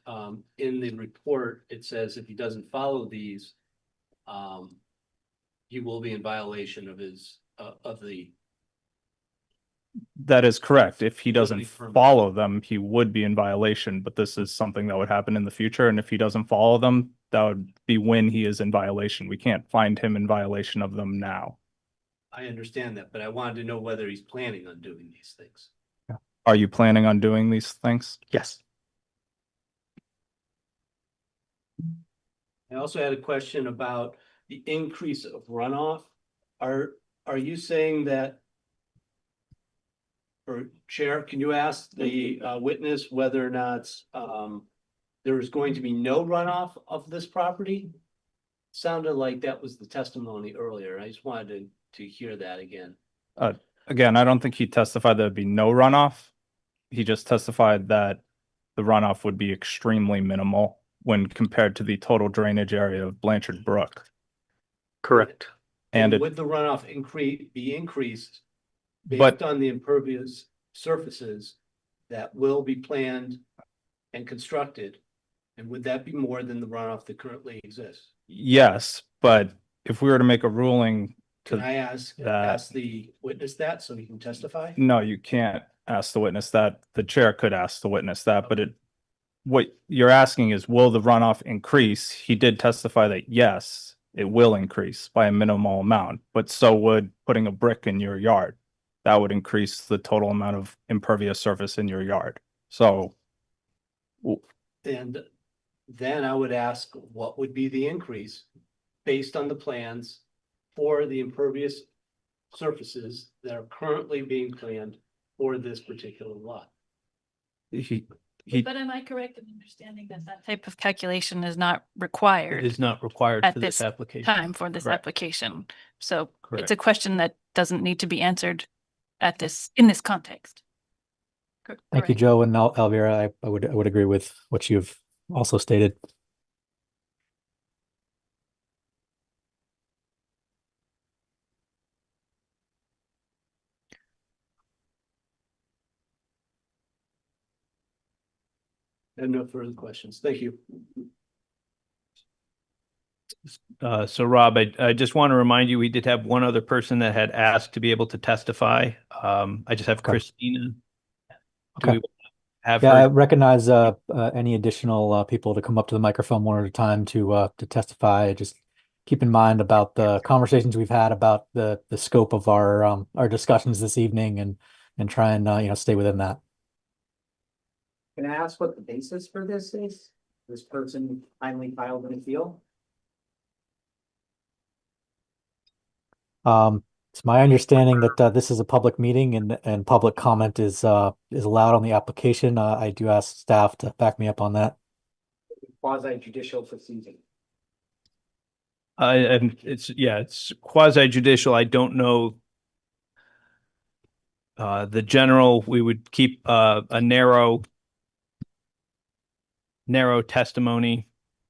in the report, it says if he doesn't follow these, he will be in violation of his of the. That is correct. If he doesn't Utility permit. follow them, he would be in violation, but this is something that would happen in the future. And if he doesn't follow them, that would be when he is in violation. We can't find him in violation of them now. I understand that, but I wanted to know whether he's planning on doing these things. Are you planning on doing these things? Yes. I also had a question about the increase of runoff. Are you saying that, or Chair, can you ask the witness whether or not there is going to be no runoff of this property? Sounded like that was the testimony earlier. I just wanted to hear that again. Again, I don't think he testified there'd be no runoff. He just testified that the runoff would be extremely minimal when compared to the total drainage area of Blanchard Brook. Correct. And would the runoff be increased But- based on the impervious surfaces that will be planned and constructed? And would that be more than the runoff that currently exists? Yes, but if we were to make a ruling Can to I ask that- the witness that so he can testify? no, you can't ask the witness that. The chair could ask the witness that, but what you're asking is, will the runoff increase? He did testify that yes, it will increase by a minimal amount, but so would putting a brick in your yard. That would increase the total amount of impervious surface in your yard. So And then I would ask, what would be the increase based on the plans for the impervious surfaces that are currently being planned for this particular lot? he But am I correct in understanding that that type of calculation is not required It is not required at for this this application. time for this Correct. application? So Correct. it's a question that doesn't need to be answered in this context. Thank you, Correct. Joe and Elvira. I would agree with what you've also stated. I have no further questions. Thank you. So Rob, I just want to remind you, we did have one other person that had asked to be able to testify. I just have Okay. Christina. Do Okay. we have Yeah, I her? recognize any additional people to come up to the microphone one at a time to testify. Just keep in mind about the conversations we've had about the scope of our discussions this evening and try and stay within that. Can I ask what the basis for this is? This person finally filed an appeal? It's my understanding that this is a public meeting and public comment is allowed on the application. I do ask staff to back me up on that. Quasi judicial proceeding. And it's quasi judicial. I don't know. The general, we would keep a narrow testimony,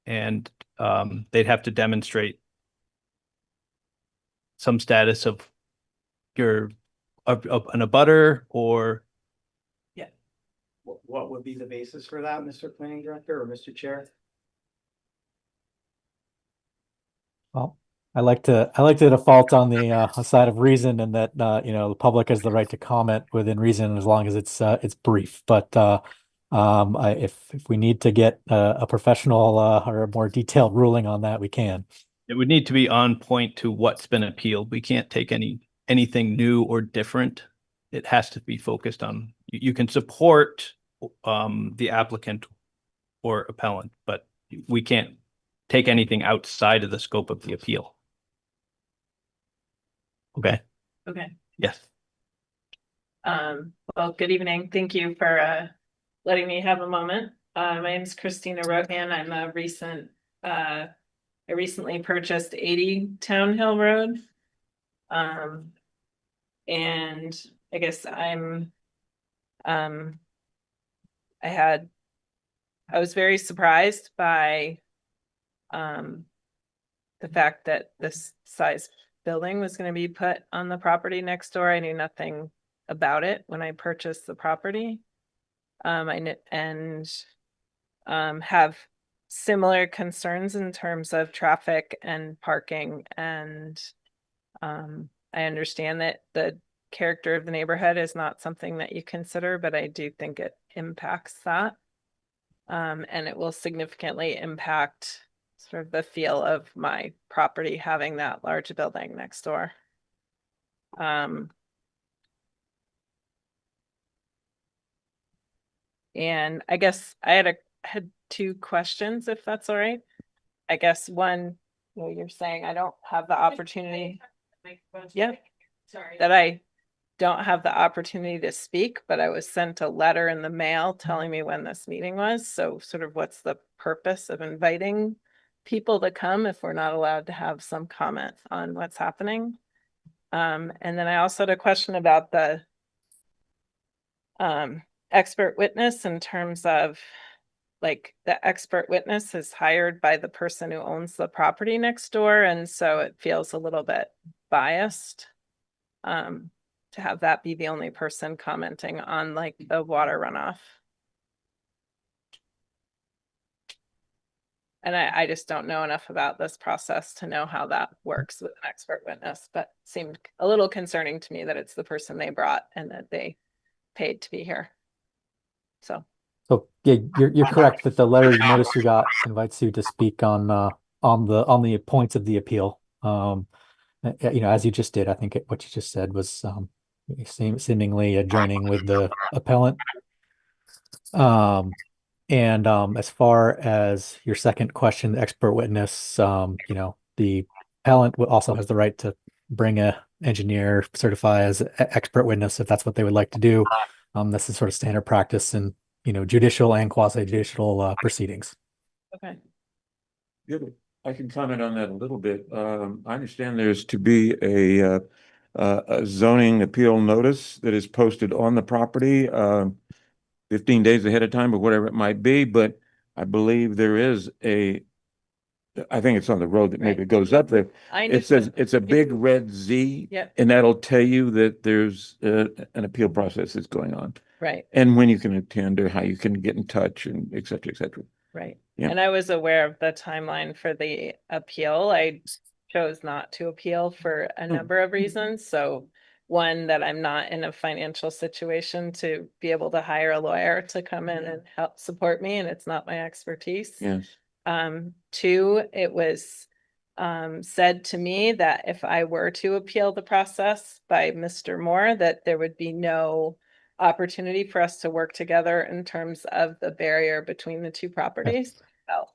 and they'd have to demonstrate some status of an abutter or. What would be the basis for that, Mr. Planning Director or Mr. Chair? Well, I like to default on the side of reason, and that the public has the right to comment within reason as long as it's brief. But if we need to get a professional or a more detailed ruling on that, we can. It would need to be on point to what's been appealed. We can't take anything new or different it has to be focused on, you can support the applicant or appellant, but we can't take anything outside of the scope of the appeal. Okay. Okay. Yes. Well, good evening. Thank you for letting me have a moment. My name is Christina Rohan. I'm a I recently purchased 80 Town Hill Road. And I guess I was very surprised by the fact that this size building was going to be put on the property next door. I knew nothing about it when I purchased the property. Have similar concerns in terms of traffic and parking. And I understand that the character of the neighborhood is not something that you consider, but I do think it impacts that. And it will significantly impact sort of the feel of my property having that large building next door. And I guess I had two questions, if that's all right. I guess one, you're saying I don't have the opportunity. Yeah. Sorry. That I don't have the opportunity to speak, but I was sent a letter in the mail telling me when this meeting was. So sort of what's the purpose of inviting people to come if we're not allowed to have some comment on what's happening? And then I also had a question about the expert witness in terms of like the expert witness is hired by the person who owns the property next door. And so it feels a little bit biased to have that be the only person commenting on like the water runoff. And I just don't know enough about this process to know how that works with an expert witness, but seemed a little concerning to me that it's the person they brought and that they paid to be here. So yeah, you're correct that the letter you notice you got invites you to speak on the points of the appeal. As you just did, I think what you just said was seemingly adjoining with the appellant. As far as your second question, the expert witness, the appellant also has the right to bring a engineer, certify as expert witness if that's what they would like to do. This is sort of standard practice in judicial and quasi-judicial proceedings. okay. Good. I can comment on that a little bit. I understand there's to be a zoning appeal notice that is posted on the property 15 days ahead of time or whatever it might be, but I believe there is I think it's on the road that maybe it goes up there. It says it's a big red Z. Yep. And that'll tell you that there's an appeal process that's going on. Right. And when you can attend or how you can get in touch and et cetera, et cetera. Right. Yeah. And I was aware of the timeline for the appeal. I chose not to appeal for a number of reasons. So one, that I'm not in a financial situation to be able to hire a lawyer to come in and help support me, and it's not my expertise. Yes. Two, it was said to me that if I were to appeal the process by Mr. Moore, that there would be no opportunity for us to work together in terms of the barrier between the two properties. Felt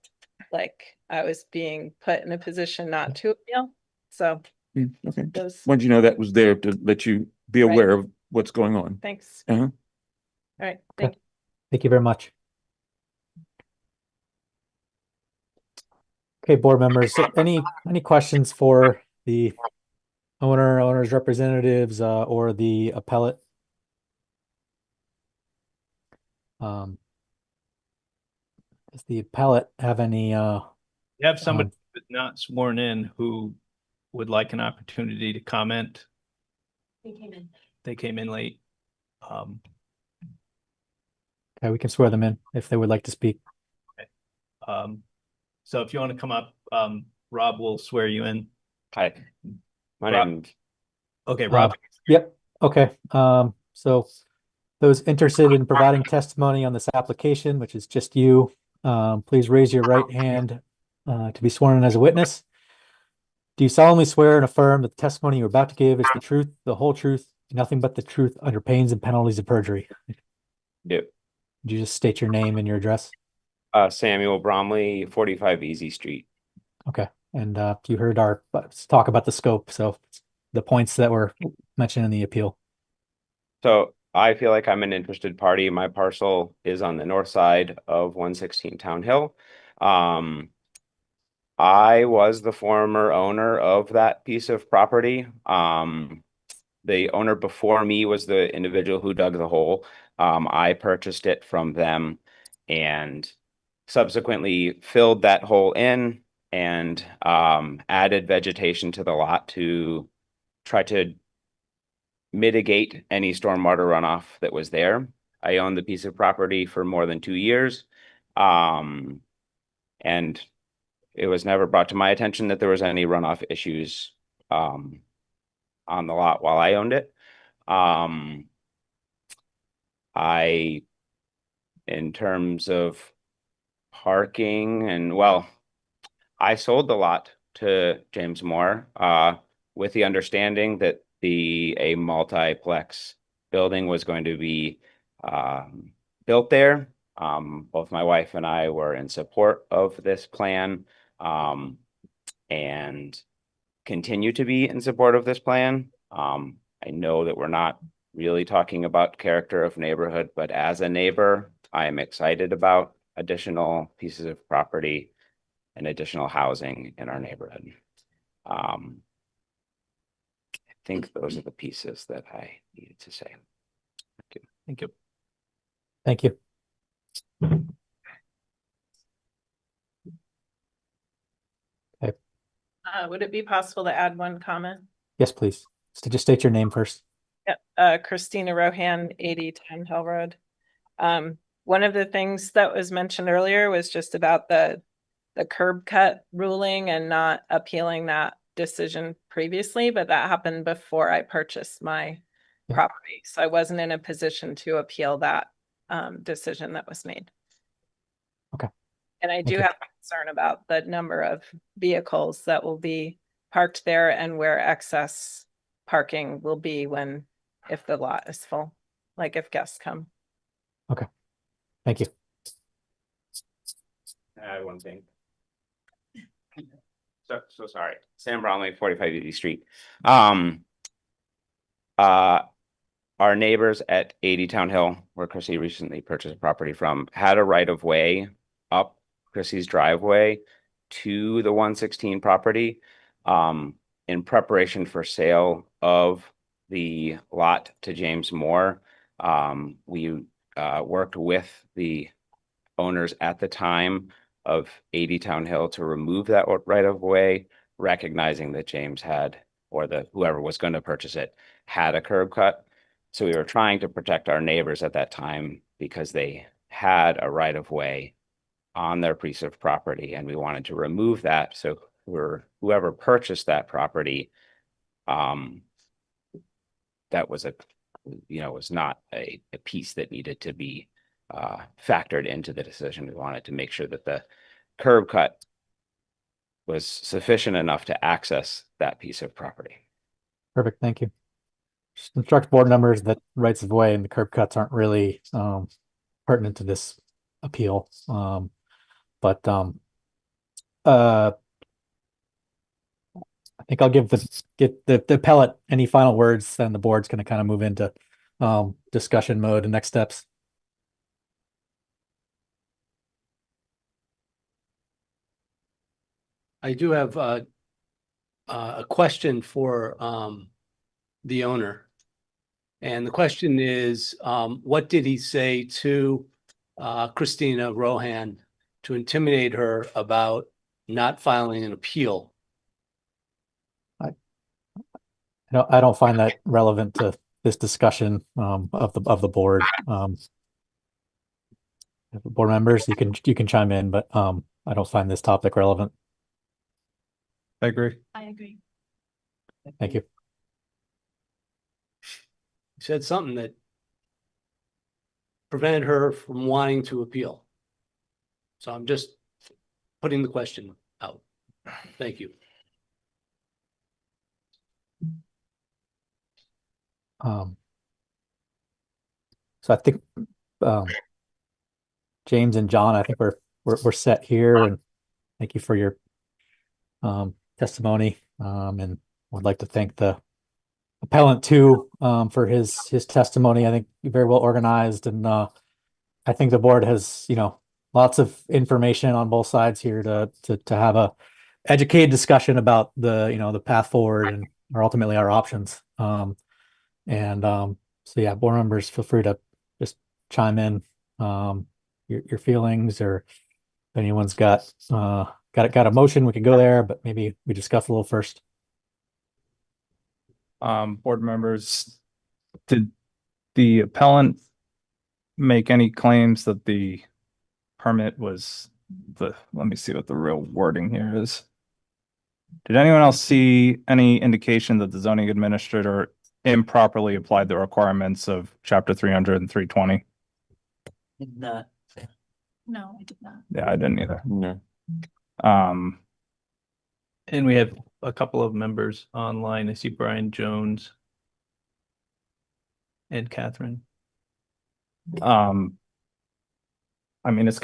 like I was being put in a position not to appeal. So okay. those. When did you know that was there to let you be aware of what's going on? Thanks. Uh-huh. All right. Thank you. Thank you very much. Okay, board members, any questions for the owner's representatives or the appellate? Does the appellate have any You have somebody who's not sworn in who would like an opportunity to comment. They came in late. Okay, we can swear them in if they would like to speak. Okay. So if you want to come up, Rob will swear you in. Hi, my Rob. name. Okay, Rob. Yep. Okay. So those interested in providing testimony on this application, which is just you, please raise your right hand to be sworn in as a witness. Do you solemnly swear and affirm that the testimony you're about to give is the truth, the whole truth, nothing but the truth under pains and penalties of perjury. Yep. Could you just state your name and your address? Samuel Bromley, 45 Easy Street. Okay. And you heard our let's talk about the scope. So the points that were mentioned in the appeal. So I feel like I'm an interested party. My parcel is on the north side of 116 Town Hill. I was the former owner of that piece of property. The owner before me was the individual who dug the hole. I purchased it from them and subsequently filled that hole in and added vegetation to the lot to try to mitigate any stormwater runoff that was there. I owned the piece of property for more than 2 years. And it was never brought to my attention that there was any runoff issues on the lot while I owned it. In terms of parking and well, I sold the lot to James Moore with the understanding that a multiplex building was going to be built there. Both my wife and I were in support of this plan and continue to be in support of this plan. I know that we're not really talking about character of neighborhood, but as a neighbor, I am excited about additional pieces of property and additional housing in our neighborhood. I think those are the pieces that I needed to say. Thank you. Thank you. Thank you. Okay. Would it be possible to add one comment? Yes, please. So just state your name first. Yeah, Christina Rohan, 80 Town Hill Road. One of the things that was mentioned earlier was just about the curb cut ruling and not appealing that decision previously, but that happened before I purchased my property. So I wasn't in a position to appeal that decision that was made. Okay. And I do have concern about the number of vehicles that will be parked there and where excess parking will be if the lot is full, like if guests come. Okay. Thank you. Add one thing. So sorry. Sam Bromley, 45 Easy Street. Our neighbors at 80 Town Hill, where Chrissy recently purchased a property from, had a right of way up Chrissy's driveway to the 116 property in preparation for sale of the lot to James Moore. We worked with the owners at the time of 80 Town Hill to remove that right of way, recognizing that James had, or whoever was going to purchase it, had a curb cut. So we were trying to protect our neighbors at that time because they had a right of way on their piece of property, and we wanted to remove that. So whoever purchased that property, that was was not a piece that needed to be factored into the decision. We wanted to make sure that the curb cut was sufficient enough to access that piece of property. Perfect. Thank you. Just instruct board members that rights of way and the curb cuts aren't really pertinent to this appeal. But I think I'll get the appellate any final words, then the board's going to kind of move into discussion mode and next steps. I do have a question for the owner. And the question is, what did he say to Christina Rohan to intimidate her about not filing an appeal? I don't find that relevant to this discussion of the board. Board members, you can chime in, but I don't find this topic relevant. I agree. I agree. Thank you. He said something that prevented her from wanting to appeal. So I'm just putting the question out. Thank you. Um, so I think James and John, I think we're set here, and thank you for your testimony. And would like to thank the appellant too for his testimony. I think very well organized, and I think the board has, lots of information on both sides here to have a educated discussion about the path forward and ultimately our options. So yeah, board members, feel free to just chime in your feelings, or if anyone's got a motion, we could go there, but maybe we discuss a little first. Board members, did the appellant make any claims that the permit was let me see what the real wording here is. Did anyone else see any indication that the zoning administrator improperly applied the requirements of chapter 300 and 320? Did not. No, I did not. Yeah, I didn't either. No. And we have a couple of members online. I see Brian Jones and Catherine. I mean, isn't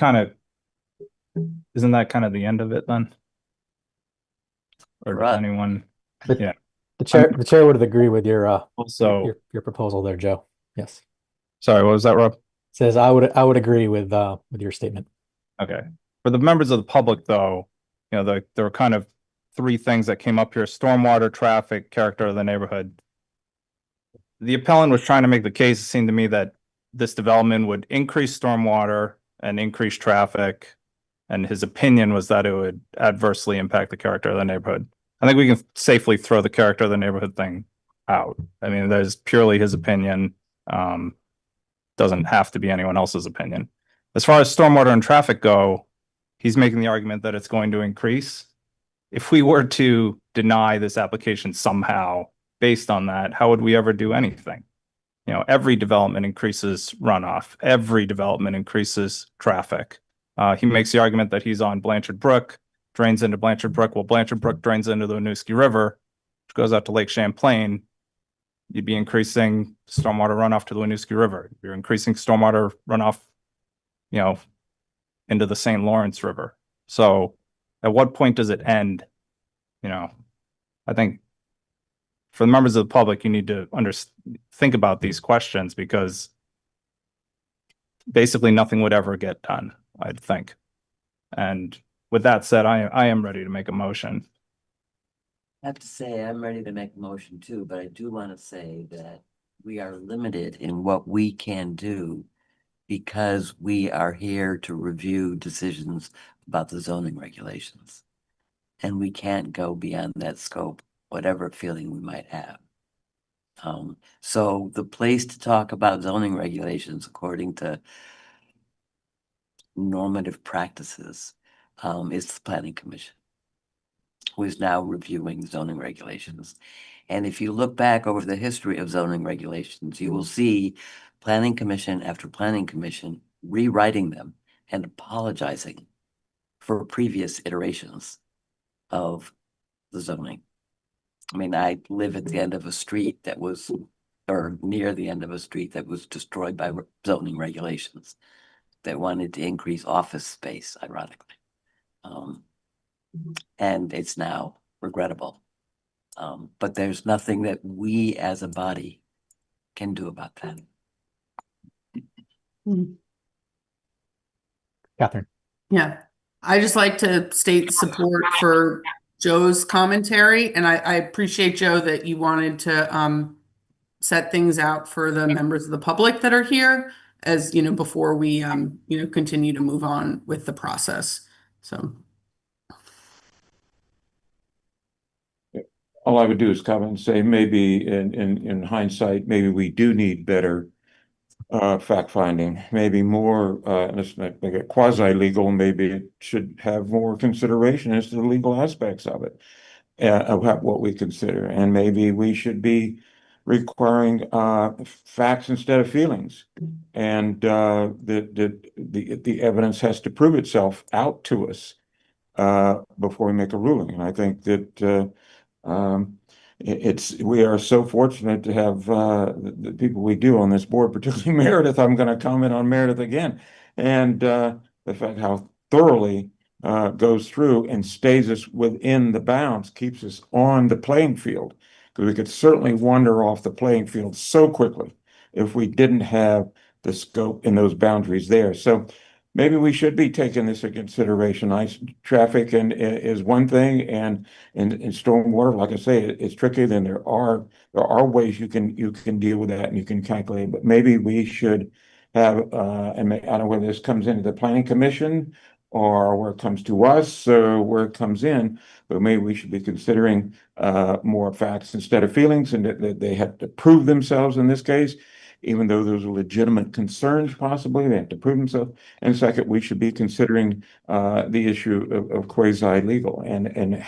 that kind of the end of it then? Or does anyone? Yeah. The chair would agree with your also your proposal there, Joe. Yes. Sorry, what was that, Rob? Says I would agree with your statement. Okay. For the members of the public, though, there were kind of three things that came up here: stormwater, traffic, character of the neighborhood. The appellant was trying to make the case, it seemed to me, that this development would increase stormwater and increase traffic, and his opinion was that it would adversely impact the character of the neighborhood. I think we can safely throw the character of the neighborhood thing out. I mean, that is purely his opinion. Doesn't have to be anyone else's opinion. As far as stormwater and traffic go, he's making the argument that it's going to increase. If we were to deny this application somehow based on that, how would we ever do anything? Every development increases runoff. Every development increases traffic. He makes the argument that he's on Blanchard Brook, drains into Blanchard Brook. Well, Blanchard Brook drains into the Winooski River, which goes out to Lake Champlain. You'd be increasing stormwater runoff to the Winooski River. You're increasing stormwater runoff, into the St. Lawrence River. So at what point does it end? I think for the members of the public, you need to think about these questions, because basically nothing would ever get done, I'd think. And with that said, I am ready to make a motion. I have to say, I'm ready to make a motion too, but I do want to say that we are limited in what we can do because we are here to review decisions about the zoning regulations. And we can't go beyond that scope, whatever feeling we might have. So the place to talk about zoning regulations according to normative practices is the Planning Commission, who is now reviewing zoning regulations. And if you look back over the history of zoning regulations, you will see Planning Commission after Planning Commission rewriting them and apologizing for previous iterations of the zoning. I mean, I live at the end of a street that was, or near the end of a street that was destroyed by zoning regulations that wanted to increase office space, ironically. And it's now regrettable. But there's nothing that we as a body can do about that. Catherine. Yeah, I just like to state support for Joe's commentary, and I appreciate, Joe, that you wanted to set things out for the members of the public that are here, as before we continue to move on with the process. So all I would do is comment and say maybe in hindsight, maybe we do need better fact finding, maybe more let's not make it quasi-legal, maybe it should have more consideration as to the legal aspects of it, of what we consider, and maybe we should be requiring facts instead of feelings, and the evidence has to prove itself out to us before we make a ruling. And I think that we are so fortunate to have the people we do on this board, particularly Meredith. I'm going to comment on Meredith again, and the fact how thoroughly goes through and stays us within the bounds, keeps us on the playing field, because we could certainly wander off the playing field so quickly if we didn't have the scope and those boundaries there. So maybe we should be taking this into consideration. Traffic is one thing, and stormwater, like I say, it's tricky. Then there are ways you can deal with that and you can calculate. But maybe we should have and I don't know whether this comes into the planning commission or where it comes to us or where it comes in, but maybe we should be considering more facts instead of feelings, and that they have to prove themselves in this case. Even though those are legitimate concerns, possibly they have to prove themselves. And second, we should be considering the issue of quasi-legal and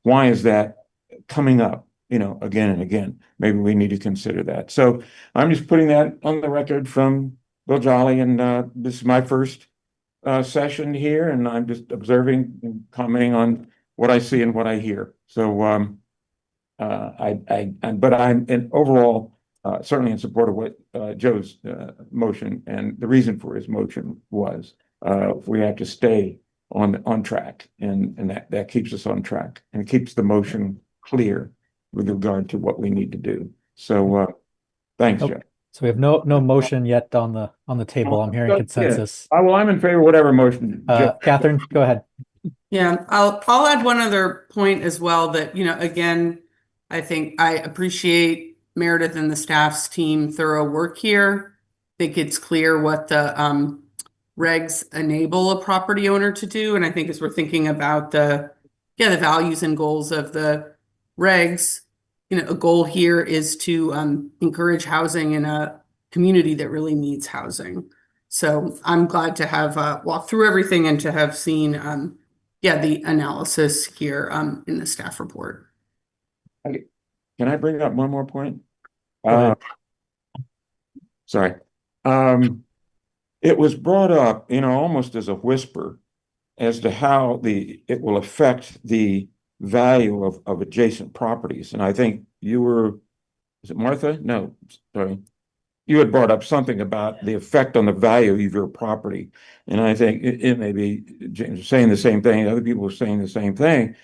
why is that coming up, again and again. Maybe we need to consider that. So I'm just putting that on the record from Bill Jolly, and this is my first session here, and I'm just observing and commenting on what I see and what I hear. So but I'm overall certainly in support of what Joe's motion and the reason for his motion was. We have to stay on track, and that keeps us on track and keeps the motion clear with regard to what we need to do. So thanks, Joe. So we have no motion yet on the table. I'm hearing consensus. Well, I'm in favor of whatever motion. Catherine, go ahead. Yeah, I'll add one other point as well that, again, I think I appreciate Meredith and the staff's team thorough work here. I think it's clear what the regs enable a property owner to do. And I think as we're thinking about the values and goals of the regs, a goal here is to encourage housing in a community that really needs housing. So I'm glad to have walked through everything and to have seen the analysis here in the staff report. Can I bring up one more point? Go ahead. Sorry. It was brought up, almost as a whisper as to how it will affect the value of adjacent properties. And I think is it Martha? No, sorry. You had brought up something about the effect on the value of your property. And I think it may be James saying the same thing, other people are saying the same thing,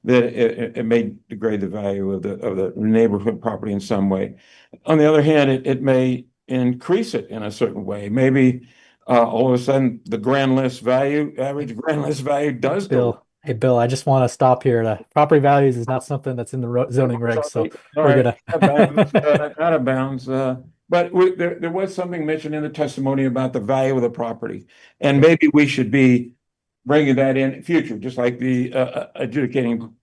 that it may degrade the value of the neighborhood property in some way. On the other hand, it may increase it in a certain way. Maybe all of a sudden the average grand list value does go up. Hey, Bill, I just want to stop here. The property values is not something that's in the zoning regs, so we're gonna out of bounds. But there was something mentioned in the testimony about the value of the property, and maybe we should be bringing that in future, just like the adjudicating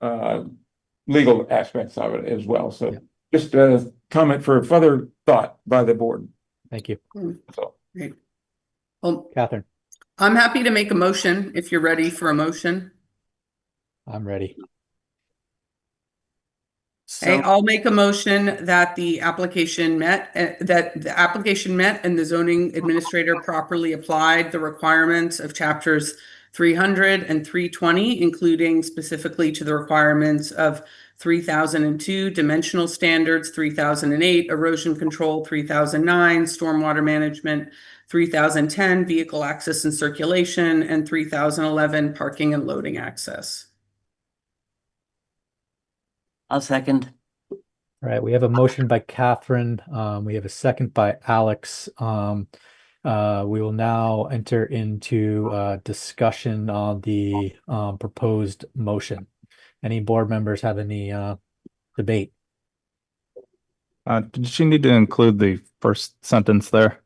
legal aspects of it as well. So just a comment for further thought by the board. Thank you. So, Great. Well, Catherine, I'm happy to make a motion if you're ready for a motion. I'm ready. Okay, I'll make a motion that the application met and the zoning administrator properly applied the requirements of chapters 300 and 320, including specifically to the requirements of 3002 dimensional standards, 3008 erosion control, 3009 stormwater management, 3010 vehicle access and circulation, and 3011 parking and loading access. I'll second. All right, we have a motion by Catherine. We have a second by Alex. We will now enter into discussion on the proposed motion. Any board members have any debate? Did she need to include the first sentence there?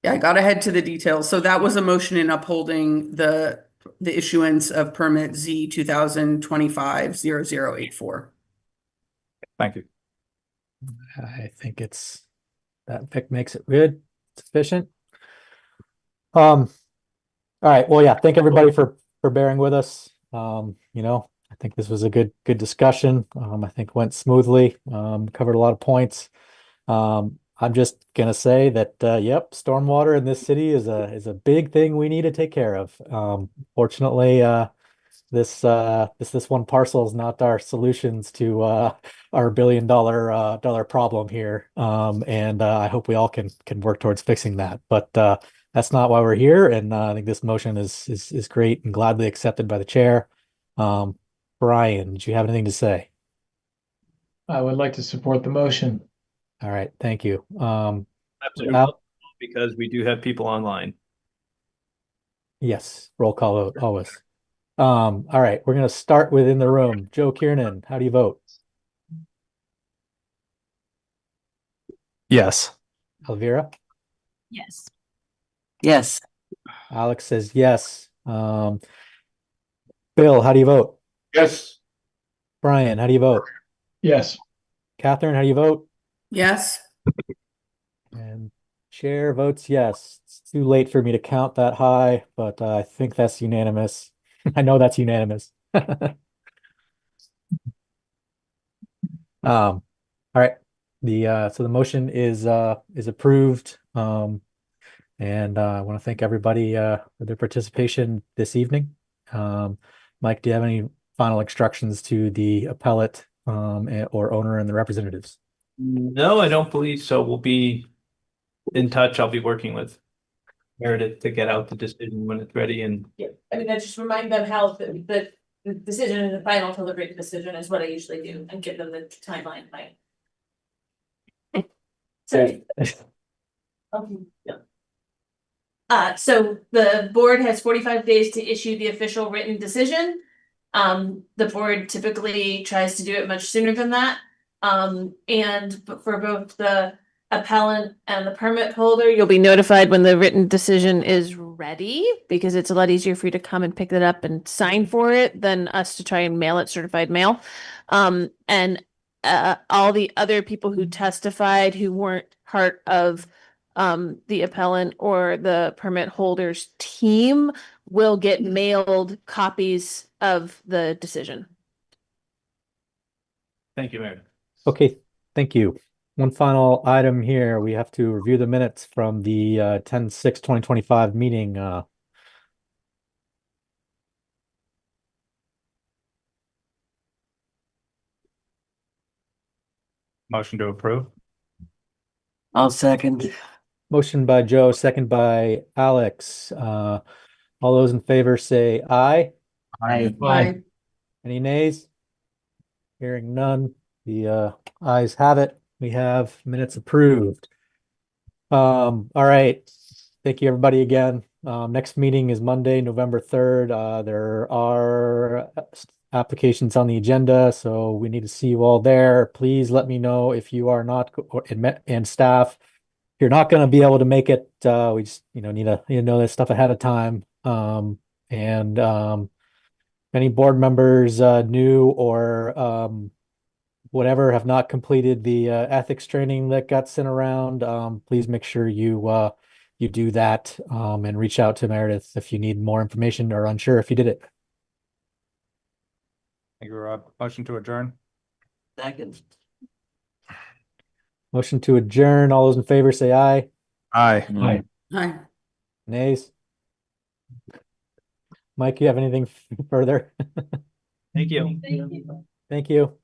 Yeah, I got ahead to the details. So that was a motion in upholding the issuance of permit Z 2025-0084. Thank you. I think that pick makes it good, sufficient. All right. Well, yeah, thank everybody for bearing with us. I think this was a good discussion. I think went smoothly. Covered a lot of points. I'm just gonna say that yep, stormwater in this city is a big thing we need to take care of. Fortunately, this one parcel is not our solutions to our $1 billion problem here. And I hope we all can work towards fixing that. But that's not why we're here. And I think this motion is great and gladly accepted by the chair. Brian, did you have anything to say? I would like to support the motion. All right, thank you. Because we do have people online. Yes, roll call vote always. All right, we're gonna start within the room. Joe Kiernan, how do you vote? Yes. Elvira? Yes. Yes. Alex says yes. Bill, how do you vote? Yes. Brian, how do you vote? Yes. Catherine, how do you vote? Yes. And chair votes yes. It's too late for me to count that high, but I think that's unanimous. I know that's unanimous. All right. So the motion is approved. And I want to thank everybody for their participation this evening. Mike, do you have any final instructions to the appellate or owner and the representatives? No, I don't believe so. We'll be in touch. I'll be working with Meredith to get out the decision when it's ready. And Yeah, I mean, I just remind them how the decision and the final deliberated decision is what I usually do and give them the timeline, right? So. Okay, yeah. So the board has 45 days to issue the official written decision. The board typically tries to do it much sooner than that. And for both the appellant and the permit holder, you'll be notified when the written decision is ready, because it's a lot easier for you to come and pick it up and sign for it than us to try and mail it certified mail. And all the other people who testified who weren't part of the appellant or the permit holder's team will get mailed copies of the decision. thank you, Meredith. Okay, thank you. One final item here. We have to review the minutes from the 10/6/2025 meeting. Motion to approve. I'll second. Motion by Joe, second by Alex. All those in favor say aye. Aye. Any nays? Hearing none, the ayes have it. We have minutes approved. All right. Thank you, everybody, again. Next meeting is Monday, November 3rd. There are applications on the agenda, so we need to see you all there. Please let me know if you are not, and staff, if you're not going to be able to make it. We just need to know this stuff ahead of time. And any board members new or whatever have not completed the ethics training that got sent around, please make sure you do that and reach out to Meredith if you need more information or unsure if you did it. Thank you, Rob. Motion to adjourn. Second. Motion to adjourn. All those in favor say aye. Aye. Hi. Nays? Mike, you have anything further? Thank you. Thank you.